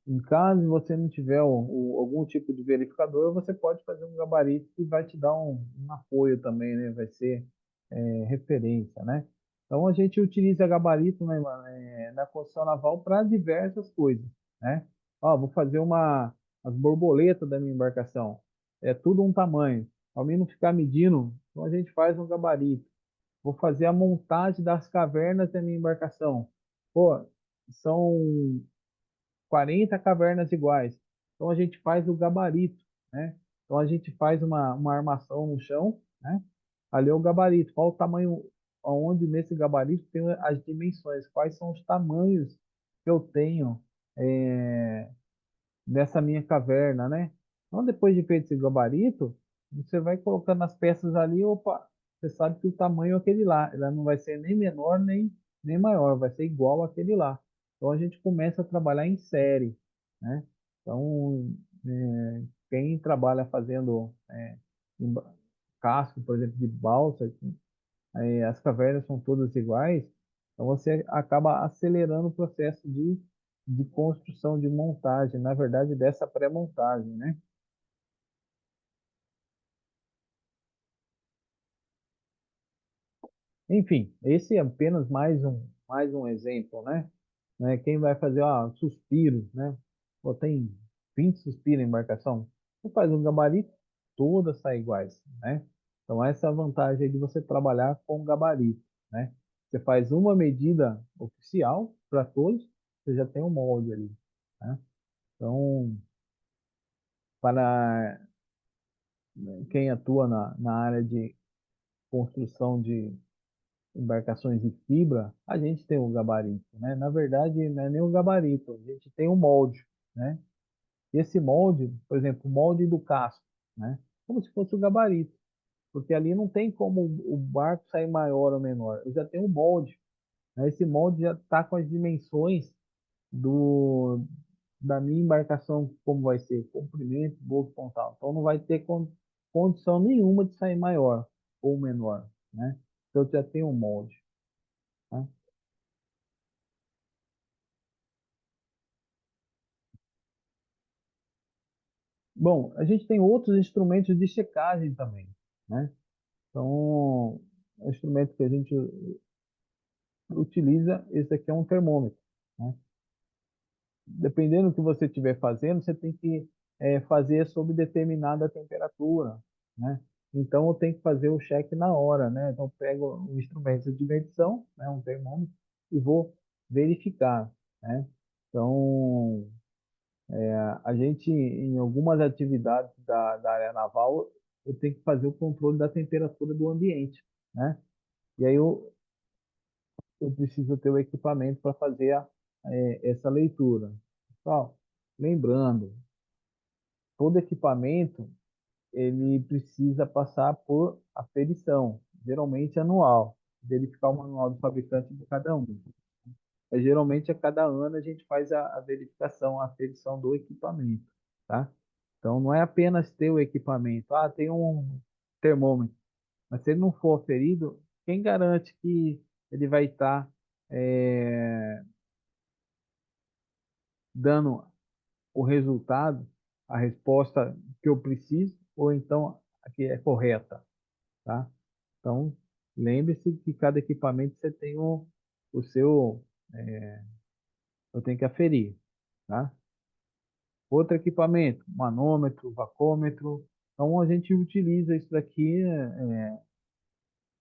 em caso você não tiver algum tipo de verificador, você pode fazer um gabarito que vai te dar um apoio também, né? Vai ser referência, né? Então a gente utiliza gabarito na construção naval para diversas coisas, né? Ó, vou fazer as borboletas da minha embarcação. É tudo um tamanho. Ao menos ficar medindo, então a gente faz um gabarito. Vou fazer a montagem das cavernas da minha embarcação. Pô, são 40 cavernas iguais. Então a gente faz o gabarito, né? Então a gente faz uma armação no chão, né? Ali é o gabarito. Qual o tamanho, aonde nesse gabarito tem as dimensões, quais são os tamanhos que eu tenho nessa minha caverna, né? Então depois de feito esse gabarito, você vai colocando as peças ali, opa, você sabe que o tamanho é aquele lá, ela não vai ser nem menor nem maior, vai ser igual àquele lá. Então a gente começa a trabalhar em série, né? Então, quem trabalha fazendo casco, por exemplo, de balsa, as cavernas são todas iguais, então você acaba acelerando o processo de construção, de montagem, na verdade, dessa pré-montagem, né? Enfim, esse é apenas mais um exemplo, né? Quem vai fazer, suspiro, né? Pô, tem 20 suspiros em embarcação, você faz um gabarito, todas saem iguais, né? Então essa é a vantagem aí de você trabalhar com gabarito, né? Você faz uma medida oficial para todos, você já tem um molde ali, né? Então, para quem atua na área de construção de embarcações de fibra, a gente tem um gabarito, né? Na verdade, não é nem um gabarito, a gente tem um molde, né? E esse molde, por exemplo, o molde do casco, né? Como se fosse o gabarito, porque ali não tem como o barco sair maior ou menor. Eu já tenho um molde, né? Esse molde já está com as dimensões do da minha embarcação, como vai ser comprimento, boca, pontal. Então não vai ter condição nenhuma de sair maior ou menor, né? Então eu já tenho um molde, tá? Bom, a gente tem outros instrumentos de checagem também, né? Então, o instrumento que a gente utiliza, esse aqui é um termômetro, né? Dependendo do que você estiver fazendo, você tem que fazer sob determinada temperatura, né? Então, eu tenho que fazer o cheque na hora, né? Então, eu pego o instrumento de medição, né, um termômetro, e vou verificar, né? Então, a gente, em algumas atividades da área naval, eu tenho que fazer o controle da temperatura do ambiente, né? E aí eu preciso ter o equipamento para fazer essa leitura. Pessoal, lembrando, todo equipamento ele precisa passar por aferição, geralmente anual, verificar o manual do fabricante de cada um. Geralmente, a cada ano, a gente faz a verificação, a aferição do equipamento, tá? Então, não é apenas ter o equipamento. Ah, tem um termômetro. Mas se ele não for aferido, quem garante que ele vai estar dando o resultado, a resposta que eu preciso, ou então a que é correta, tá? Então, lembre-se que cada equipamento você tem o seu, eu tenho que aferir, tá? Outro equipamento, manômetro, vacômetro. Então, a gente utiliza isso daqui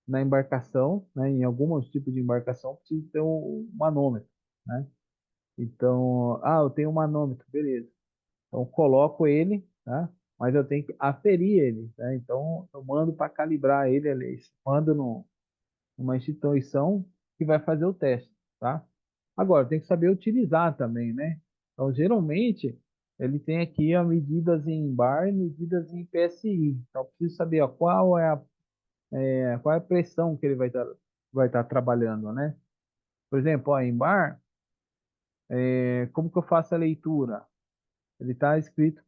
na embarcação, né? Em alguns tipos de embarcação precisa ter um manômetro, né? Então, eu tenho um manômetro, beleza. Então, coloco ele, tá? Mas eu tenho que aferir ele, tá? Então, eu mando para calibrar ele ali, mando numa instituição que vai fazer o teste, tá? Agora, tem que saber utilizar também, né? Então, geralmente, ele tem aqui as medidas em bar e medidas em PSI. Então, eu preciso saber ó, qual é a pressão que ele vai estar trabalhando, né? Por exemplo, ó, em bar, Como que eu faço a leitura? Ele está escrito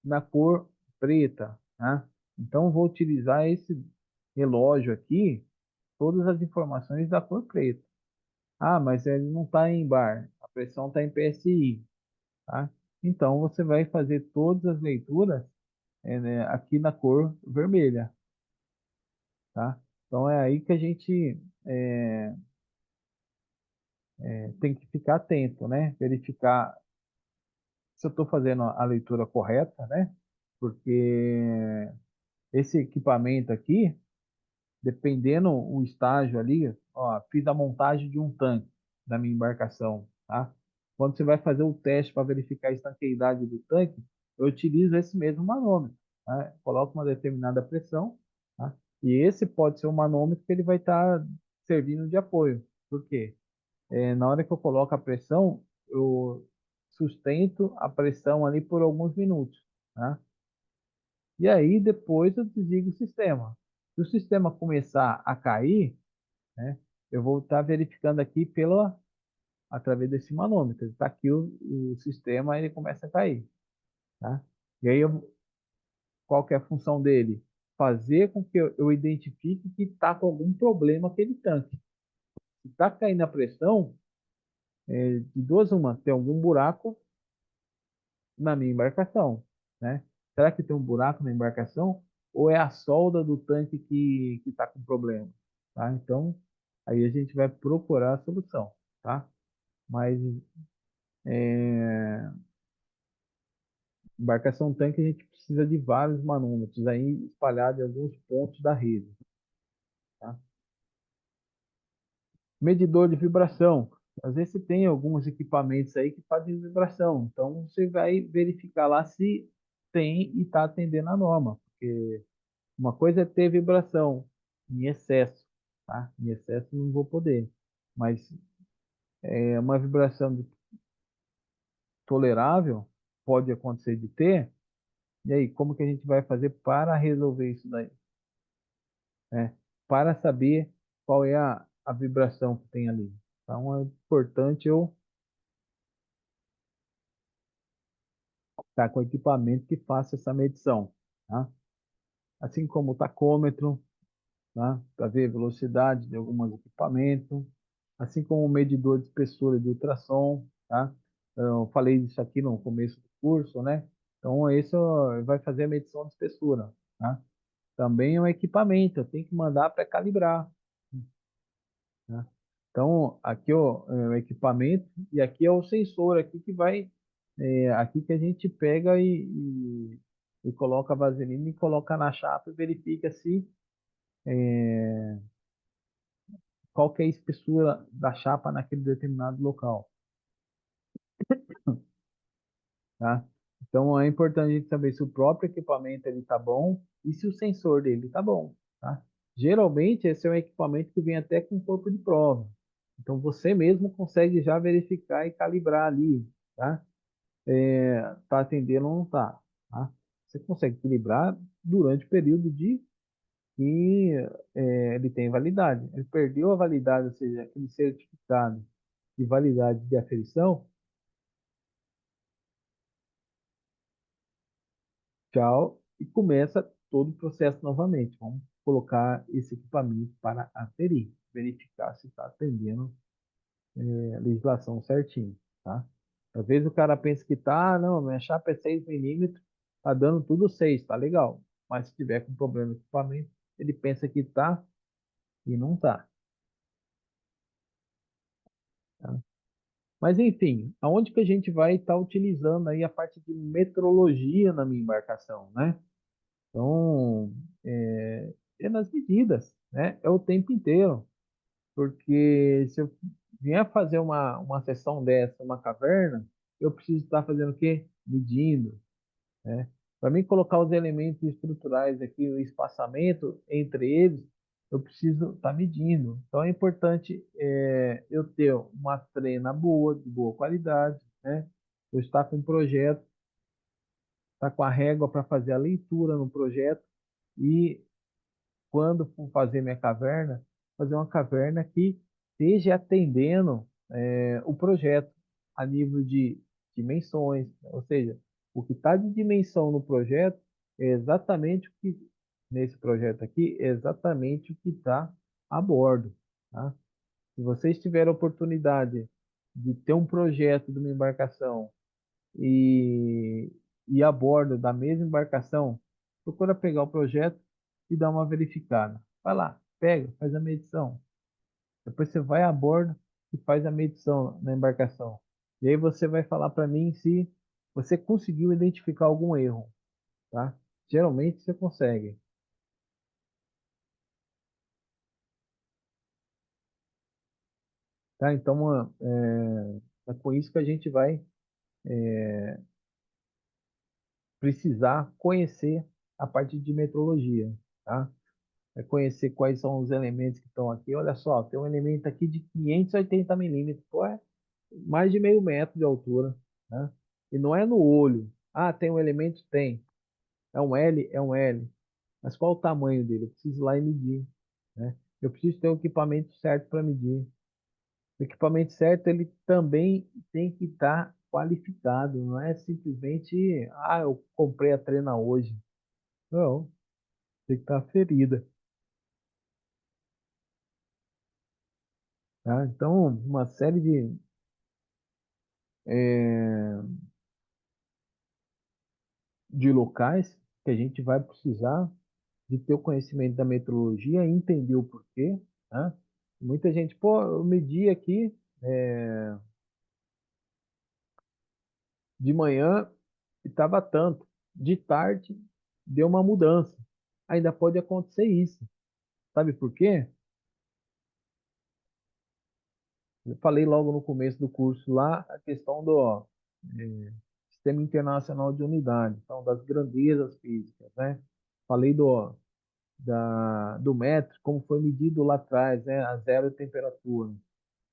na cor preta, tá? Então, eu vou utilizar esse relógio aqui, todas as informações da cor preta. Ah, mas ele não está em bar, a pressão está em PSI, tá? Então, você vai fazer todas as leituras né, aqui na cor vermelha, tá? Então, é aí que a gente tem que ficar atento, né? Verificar se eu estou fazendo a leitura correta, né? Porque esse equipamento aqui, dependendo o estágio ali, ó, fiz a montagem de um tanque da minha embarcação, tá? Quando você vai fazer o teste para verificar a estanqueidade do tanque, eu utilizo esse mesmo manômetro, tá? Coloco uma determinada pressão, tá? E esse pode ser um manômetro que ele vai estar servindo de apoio. Por quê? Na hora que eu coloco a pressão, eu sustento a pressão ali por alguns minutos, tá? E aí depois eu desligo o sistema. Se o sistema começar a cair, né, eu vou estar verificando aqui através desse manômetro. Está aqui o sistema, ele começa a cair, tá? E aí qual que é a função dele? Fazer com que eu identifique que está com algum problema aquele tanque. Se está caindo a pressão, de duas uma, tem algum buraco na minha embarcação, né? Será que tem um buraco na embarcação ou é a solda do tanque que está com problema, tá? Então, aí a gente vai procurar a solução, tá? Mas embarcação tanque a gente precisa de vários manômetros aí espalhados em alguns pontos da rede, tá? Medidor de vibração. Às vezes você tem alguns equipamentos aí que fazem vibração, então você vai verificar lá se tem e está atendendo a norma, porque uma coisa é ter vibração em excesso, tá? Em excesso não vou poder, mas é uma vibração tolerável pode acontecer de ter. E aí, como que a gente vai fazer para resolver isso daí, né? Para saber qual é a vibração que tem ali. Então é importante eu estar com equipamento que faça essa medição, tá? Assim como o tacômetro, tá? Para ver a velocidade de alguns equipamentos, assim como o medidor de espessura de ultrassom, tá? Eu falei isso aqui no começo do curso, né? Então, esse ó, vai fazer a medição de espessura, tá? Também é um equipamento, eu tenho que mandar para calibrar, tá? Então, aqui ó, é o equipamento e aqui é o sensor aqui que vai, aqui que a gente pega e coloca a vaselina e coloca na chapa e verifica se qual que é a espessura da chapa naquele determinado local, tá? Então é importante a gente saber se o próprio equipamento ele tá bom e se o sensor dele tá bom, tá? Geralmente esse é um equipamento que vem até com corpo de prova. Então você mesmo consegue já verificar e calibrar ali, tá? Tá atendendo ou não tá, tá? Você consegue equilibrar durante o período de que ele tem validade. Ele perdeu a validade, ou seja, aquele certificado de validade de aferição, tchau, e começa todo o processo novamente. Vamos colocar esse equipamento para aferir, verificar se está atendendo a legislação certinho, tá? Às vezes o cara pensa que tá, não, minha chapa é 6 milímetros, tá dando tudo 6, tá legal. Mas se tiver com problema no equipamento, ele pensa que tá e não tá, tá? Mas enfim, aonde que a gente vai estar utilizando aí a parte de metrologia na minha embarcação, né? Então, é nas medidas, né? É o tempo inteiro. Porque se eu vier fazer uma sessão dessa, uma caverna, eu preciso estar fazendo o quê? Medindo, né? Para mim colocar os elementos estruturais aqui, o espaçamento entre eles, eu preciso estar medindo. Então é importante eu ter uma trena boa, de boa qualidade, né? Eu estar com um projeto, estar com a régua para fazer a leitura no projeto e quando for fazer minha caverna, fazer uma caverna que esteja atendendo o projeto. a nível de dimensões, ou seja, o que está de dimensão no projeto é exatamente o que, nesse projeto aqui, é exatamente o que está a bordo, tá? Se vocês tiverem a oportunidade de ter um projeto de uma embarcação e, e a bordo da mesma embarcação, procura pegar o projeto e dar uma verificada. Vai lá, pega, faz a medição. Depois você vai a bordo e faz a medição na embarcação. E aí você vai falar para mim se você conseguiu identificar algum erro, tá? Geralmente você consegue, tá? Então, é com isso que a gente vai precisar conhecer a parte de metrologia, tá? É conhecer quais são os elementos que estão aqui. Olha só, tem um elemento aqui de 580 milímetros, pô, é mais de meio metro de altura, né? E não é no olho. Ah, tem um elemento? Tem. É um L? É um L. Mas qual o tamanho dele? Eu preciso ir lá e medir, né? Eu preciso ter o equipamento certo para medir. O equipamento certo, ele também tem que estar qualificado, não é simplesmente, eu comprei a trena hoje. Não, tem que estar ferida, tá? Então, uma série é, de locais que a gente vai precisar de ter o conhecimento da metrologia e entender o porquê, né? Muita gente, pô, eu medi aqui de manhã e estava tanto, de tarde deu uma mudança. Ainda pode acontecer isso. Sabe por quê? Eu falei logo no começo do curso lá a questão do Sistema Internacional de Unidade, então das grandezas físicas, né? Falei do metro, como foi medido lá atrás, né? A zero temperatura.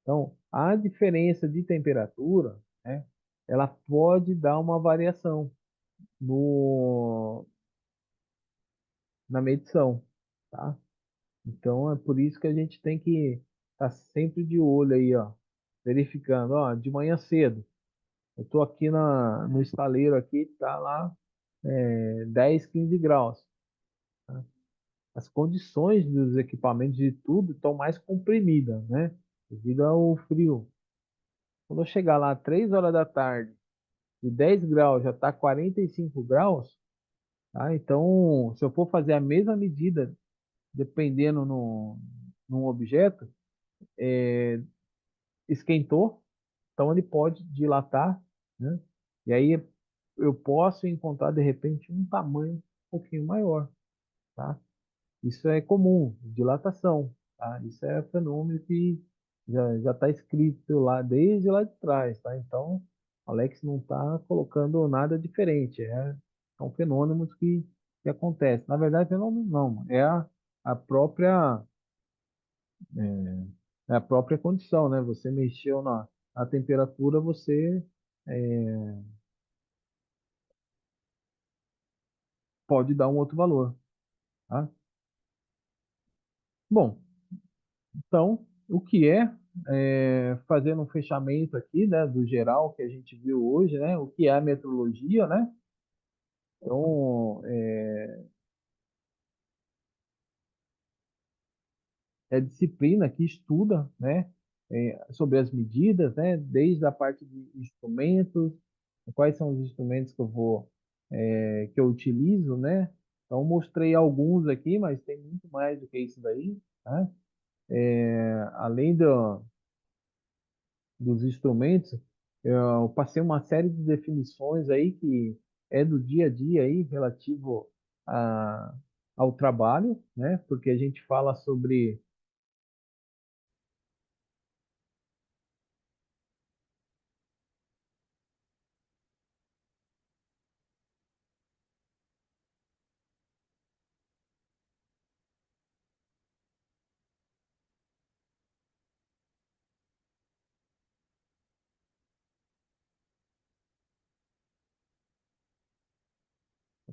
Então, a diferença de temperatura, né? Ela pode dar uma variação no, na medição, tá? Então, é por isso que a gente tem que estar sempre de olho aí, ó, verificando, ó, de manhã cedo. Eu estou aqui no estaleiro aqui, tá lá 10, 15 graus. Tá? As condições dos equipamentos e tudo estão mais comprimidas, né? Devido ao frio. Quando eu chegar lá 3 horas da tarde e 10 graus já está 45 graus, tá? Então, se eu for fazer a mesma medida, dependendo num objeto, esquentou, então ele pode dilatar, né? E aí eu posso encontrar de repente um tamanho um pouquinho maior, tá? Isso é comum, dilatação, tá? Isso é fenômeno que já está escrito lá desde lá de trás, tá? Então, Alex não está colocando nada diferente, são fenômenos que acontecem. Na verdade, fenômeno não, a própria a própria condição, né? Você mexeu na temperatura, você é, pode dar um outro valor, tá? Bom, então, o que fazendo um fechamento aqui, né, do geral que a gente viu hoje, né, o que é a metrologia, né? Então, é a disciplina que estuda, né, sobre as medidas, né, desde a parte de instrumentos, quais são os instrumentos que eu utilizo, né? Então, mostrei alguns aqui, mas tem muito mais do que isso daí, né? Além dos instrumentos, eu passei uma série de definições aí que é do dia a dia aí relativo a, ao trabalho, né? Porque a gente fala sobre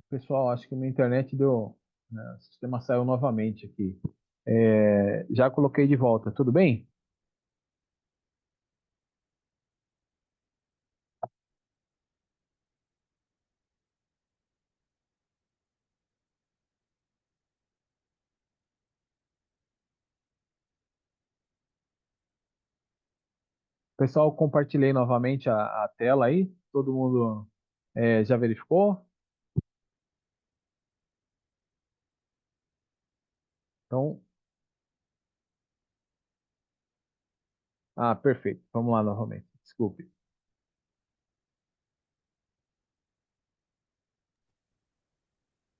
pessoal, acho que minha internet deu, né, o sistema saiu novamente aqui. Já coloquei de volta, tudo bem? Pessoal, compartilhei novamente a tela aí. Todo mundo já verificou? Então, perfeito. Vamos lá novamente. Desculpe.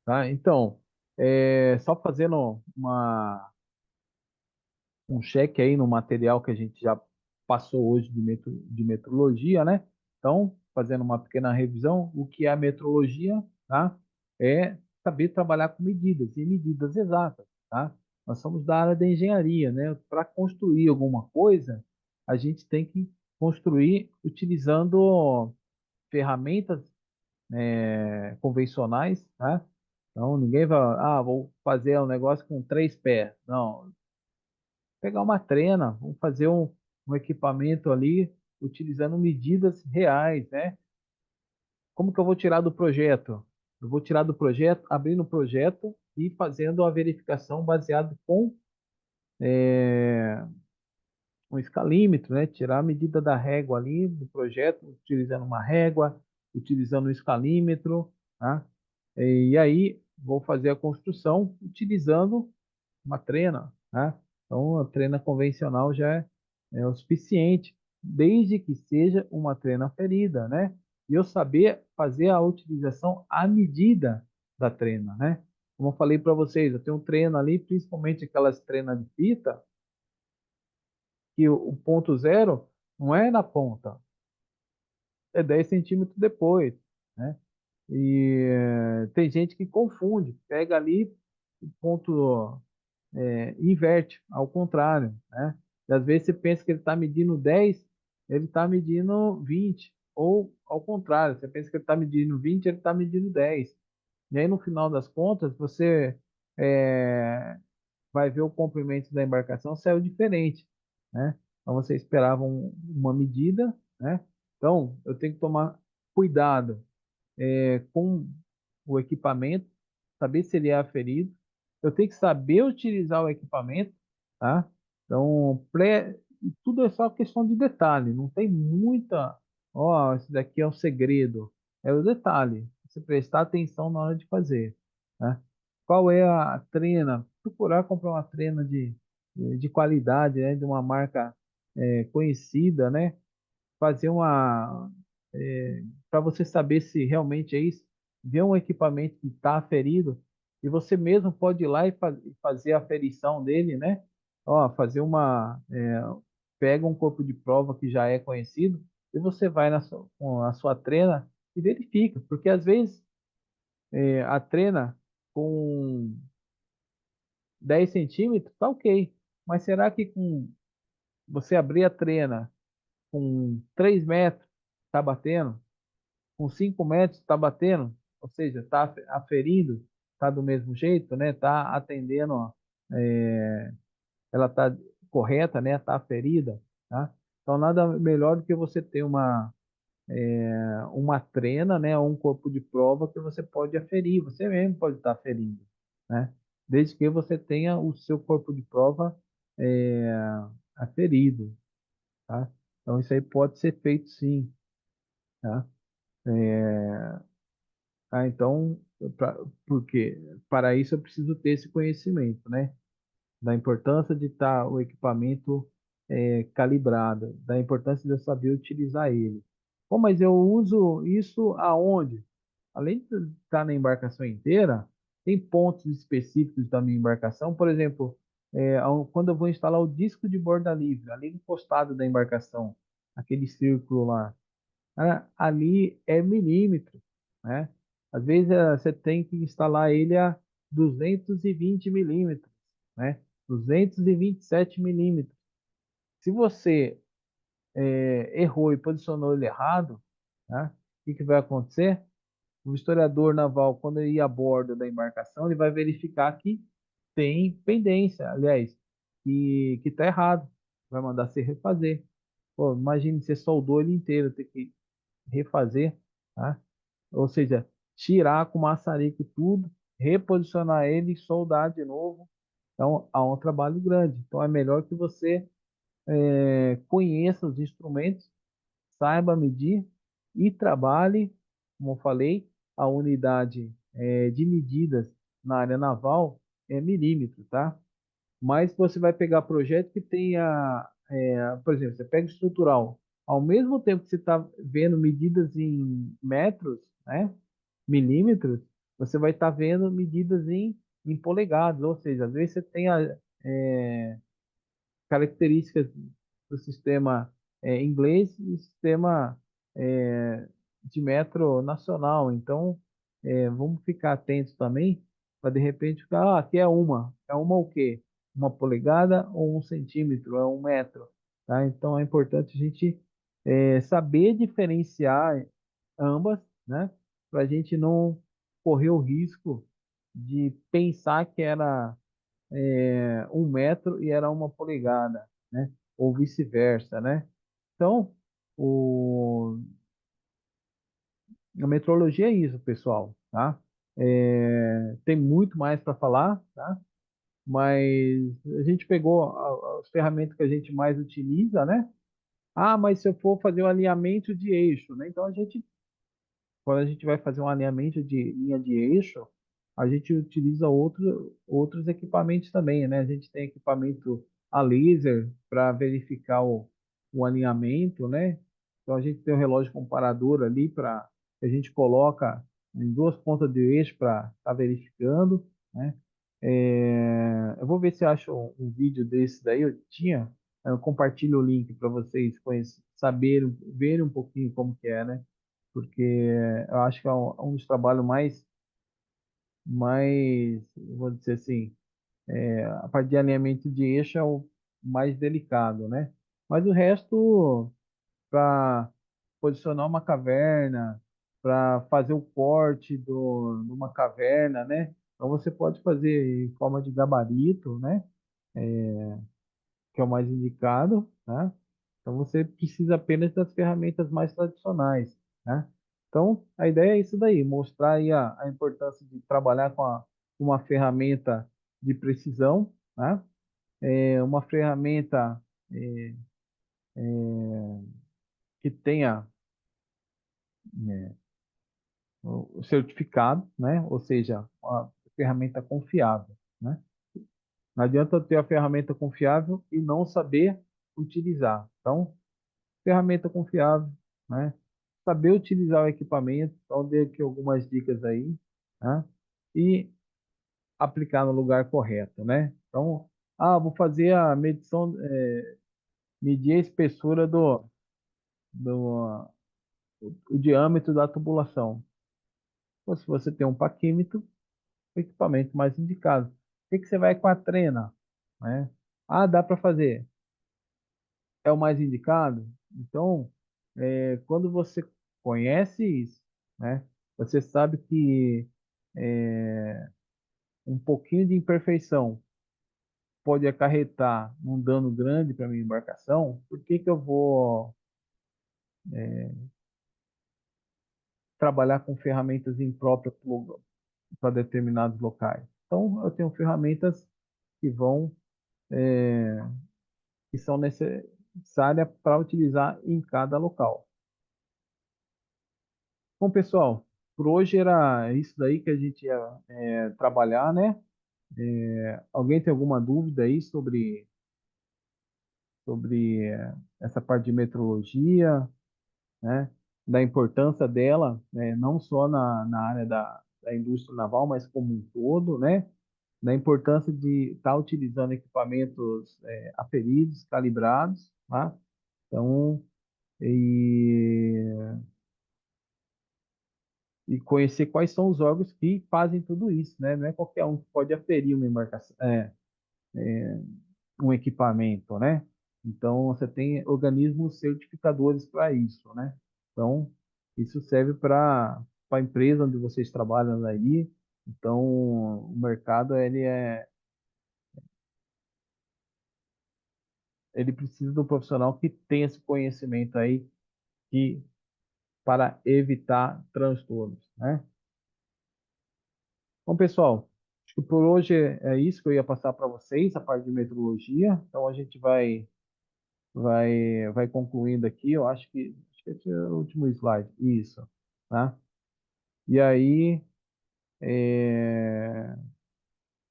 Tá? Então, só fazendo um cheque aí no material que a gente já passou hoje de metrologia, né? Então, fazendo uma pequena revisão, o que é a metrologia, tá? É saber trabalhar com medidas e medidas exatas, tá? Nós somos da área da engenharia, né? Para construir alguma coisa, a gente tem que construir utilizando ferramentas convencionais, tá? Então, ninguém vai, vou fazer um negócio com 3 pés. Não, pegar uma trena, vamos fazer um equipamento ali utilizando medidas reais, né? Como que eu vou tirar do projeto? Eu vou tirar do projeto, abrindo o projeto e fazendo a verificação baseado com um escalímetro, né? Tirar a medida da régua ali do projeto, utilizando uma régua, utilizando um escalímetro, tá? E aí vou fazer a construção utilizando uma trena, né? Então, a trena convencional já é o suficiente, desde que seja uma trena ferida, né? E eu saber fazer a utilização à medida da trena, né? Como eu falei para vocês, eu tenho um treino ali, principalmente aquelas trenas de fita, que o ponto zero não é na ponta, é 10 centímetros depois, né? E tem gente que confunde, pega ali o ponto inverte, ao contrário, né? E às vezes você pensa que ele está medindo 10, ele está medindo 20, ou ao contrário, você pensa que ele está medindo 20, ele está medindo 10. E aí no final das contas, você é, vai ver o comprimento da embarcação saiu diferente, né? Então você esperava uma medida, né? Então eu tenho que tomar cuidado com o equipamento, saber se ele é aferido. Eu tenho que saber utilizar o equipamento, tá? Então, tudo é só questão de detalhe, não tem muita, isso daqui é o segredo, é o detalhe, você prestar atenção na hora de fazer, né? Qual é a trena? Procurar comprar uma trena de qualidade, né? De uma marca conhecida, né? Fazer para você saber se realmente é isso, ver um equipamento que está aferido e você mesmo pode ir lá e fazer a aferição dele, né? Fazer pega um corpo de prova que já é conhecido e você vai com a sua trena e verifica, porque às vezes a trena com 10 centímetros tá ok, mas será que com você abrir a trena com 3 metros tá batendo? Com 5 metros está batendo, ou seja, está aferindo, está do mesmo jeito, né? Está atendendo, ó, ela está correta, né? Está aferida, tá? Então nada melhor do que você ter uma trena, né? Ou um corpo de prova que você pode aferir, você mesmo pode estar aferindo, né? Desde que você tenha o seu corpo de prova é, aferido, tá? Então isso aí pode ser feito sim, tá? Então, porque para isso eu preciso ter esse conhecimento, né? Da importância de estar o equipamento calibrado, da importância de eu saber utilizar ele. Pô, mas eu uso isso aonde? Além de estar na embarcação inteira, tem pontos específicos da minha embarcação, por exemplo, quando eu vou instalar o disco de borda livre, ali encostado da embarcação, aquele círculo lá. Ali é milímetro, né? Às vezes você tem que instalar ele a 220 milímetros, né? 227 milímetros. Se você errou e posicionou ele errado, né? O que que vai acontecer? O historiador naval, quando ele ir a bordo da embarcação, ele vai verificar que tem pendência, aliás, que está errado. Vai mandar você refazer. Pô, imagine você soldou ele inteiro, ter que refazer, tá? Ou seja, tirar com maçarico tudo, reposicionar ele e soldar de novo. Então, há um trabalho grande. Então, é melhor que você conheça os instrumentos, saiba medir e trabalhe, como eu falei, a unidade de medidas na área naval é milímetro, tá? Mas você vai pegar projeto que tenha, por exemplo, você pega estrutural, ao mesmo tempo que você está vendo medidas em metros, né, milímetros, você vai estar vendo medidas em polegadas, ou seja, às vezes você tem características do sistema inglês e sistema é, de metro nacional. Então, vamos ficar atentos também para de repente ficar, aqui é uma o quê? Uma polegada ou um centímetro, é um metro, tá? Então é importante a gente saber diferenciar ambas, né? Para a gente não correr o risco de pensar que era 1 metro e era uma polegada, né? Ou vice-versa, né? Então, a metrologia é isso, pessoal, tá? Tem muito mais para falar, tá? Mas a gente pegou as ferramentas que a gente mais utiliza, né? Ah, mas se eu for fazer o alinhamento de eixo, né? Então quando a gente vai fazer um alinhamento de linha de eixo, a gente utiliza outros equipamentos também, né? A gente tem equipamento a laser para verificar o alinhamento, né? Então a gente tem um relógio comparador ali para a gente coloca em duas pontas de eixo para estar verificando, né? Eu vou ver se eu acho um vídeo desse daí, eu compartilho o link para vocês saberem, verem um pouquinho como que é, né? Porque eu acho que é um dos trabalhos vou dizer assim, a parte de alinhamento de eixo é o mais delicado, né? Mas o resto, para posicionar uma caverna, para fazer o corte numa caverna, né? Então você pode fazer em forma de gabarito, né? Que é o mais indicado, né? Então você precisa apenas das ferramentas mais tradicionais, né? Então a ideia é isso daí, mostrar aí a importância de trabalhar com uma ferramenta de precisão, né? Uma ferramenta que tenha o certificado, né? Ou seja, uma ferramenta confiável, né? Não adianta eu ter a ferramenta confiável e não saber utilizar. Então, ferramenta confiável, né? Saber utilizar o equipamento, então dei aqui algumas dicas aí, né? E aplicar no lugar correto, né? Então, vou fazer a medição, medir a espessura do o diâmetro da tubulação. Ou se você tem um paquímetro, o equipamento mais indicado. Por que você vai com a trena, né? Dá para fazer. É o mais indicado? Então, quando você conhece isso, né? Você sabe que um pouquinho de imperfeição pode acarretar um dano grande para minha embarcação. Por que que eu vou trabalhar com ferramentas impróprias para determinados locais? Então, eu tenho ferramentas que vão, que são necessárias para utilizar em cada local. Bom, pessoal, por hoje era isso daí que a gente ia trabalhar, né? Alguém tem alguma dúvida aí sobre essa parte de metrologia, né? Da importância dela, né? Não só na área da indústria naval, mas como um todo, né? Da importância de estar utilizando equipamentos aferidos, calibrados, tá? Então, e, e conhecer quais são os órgãos que fazem tudo isso, né? Não é qualquer um que pode aferir uma embarcação, um equipamento, né? Então, você tem organismos certificadores para isso, né? Então, isso serve para a empresa onde vocês trabalham aí. Então, o mercado, ele precisa do profissional que tem esse conhecimento aí que, para evitar transtornos, né? Bom, pessoal, acho que por hoje é isso que eu ia passar para vocês, a parte de metrologia. Então, a gente vai vai concluindo aqui. Eu acho que esse é o último slide. Isso, tá? E aí, é,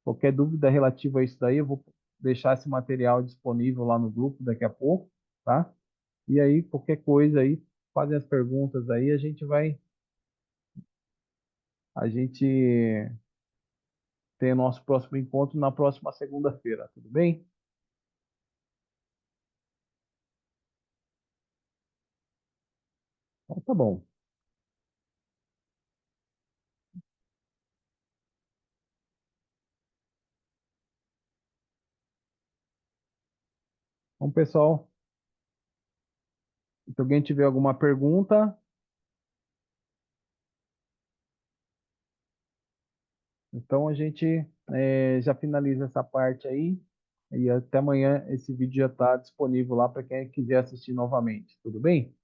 qualquer dúvida relativa a isso daí, eu vou deixar esse material disponível lá no grupo daqui a pouco, tá? E aí, qualquer coisa aí, fazem as perguntas aí, a gente tem o nosso próximo encontro na próxima segunda-feira, tudo bem? Então, tá bom. Então, pessoal, se alguém tiver alguma pergunta, então a gente já finaliza essa parte aí. E até amanhã esse vídeo já está disponível lá para quem quiser assistir novamente. Tudo bem?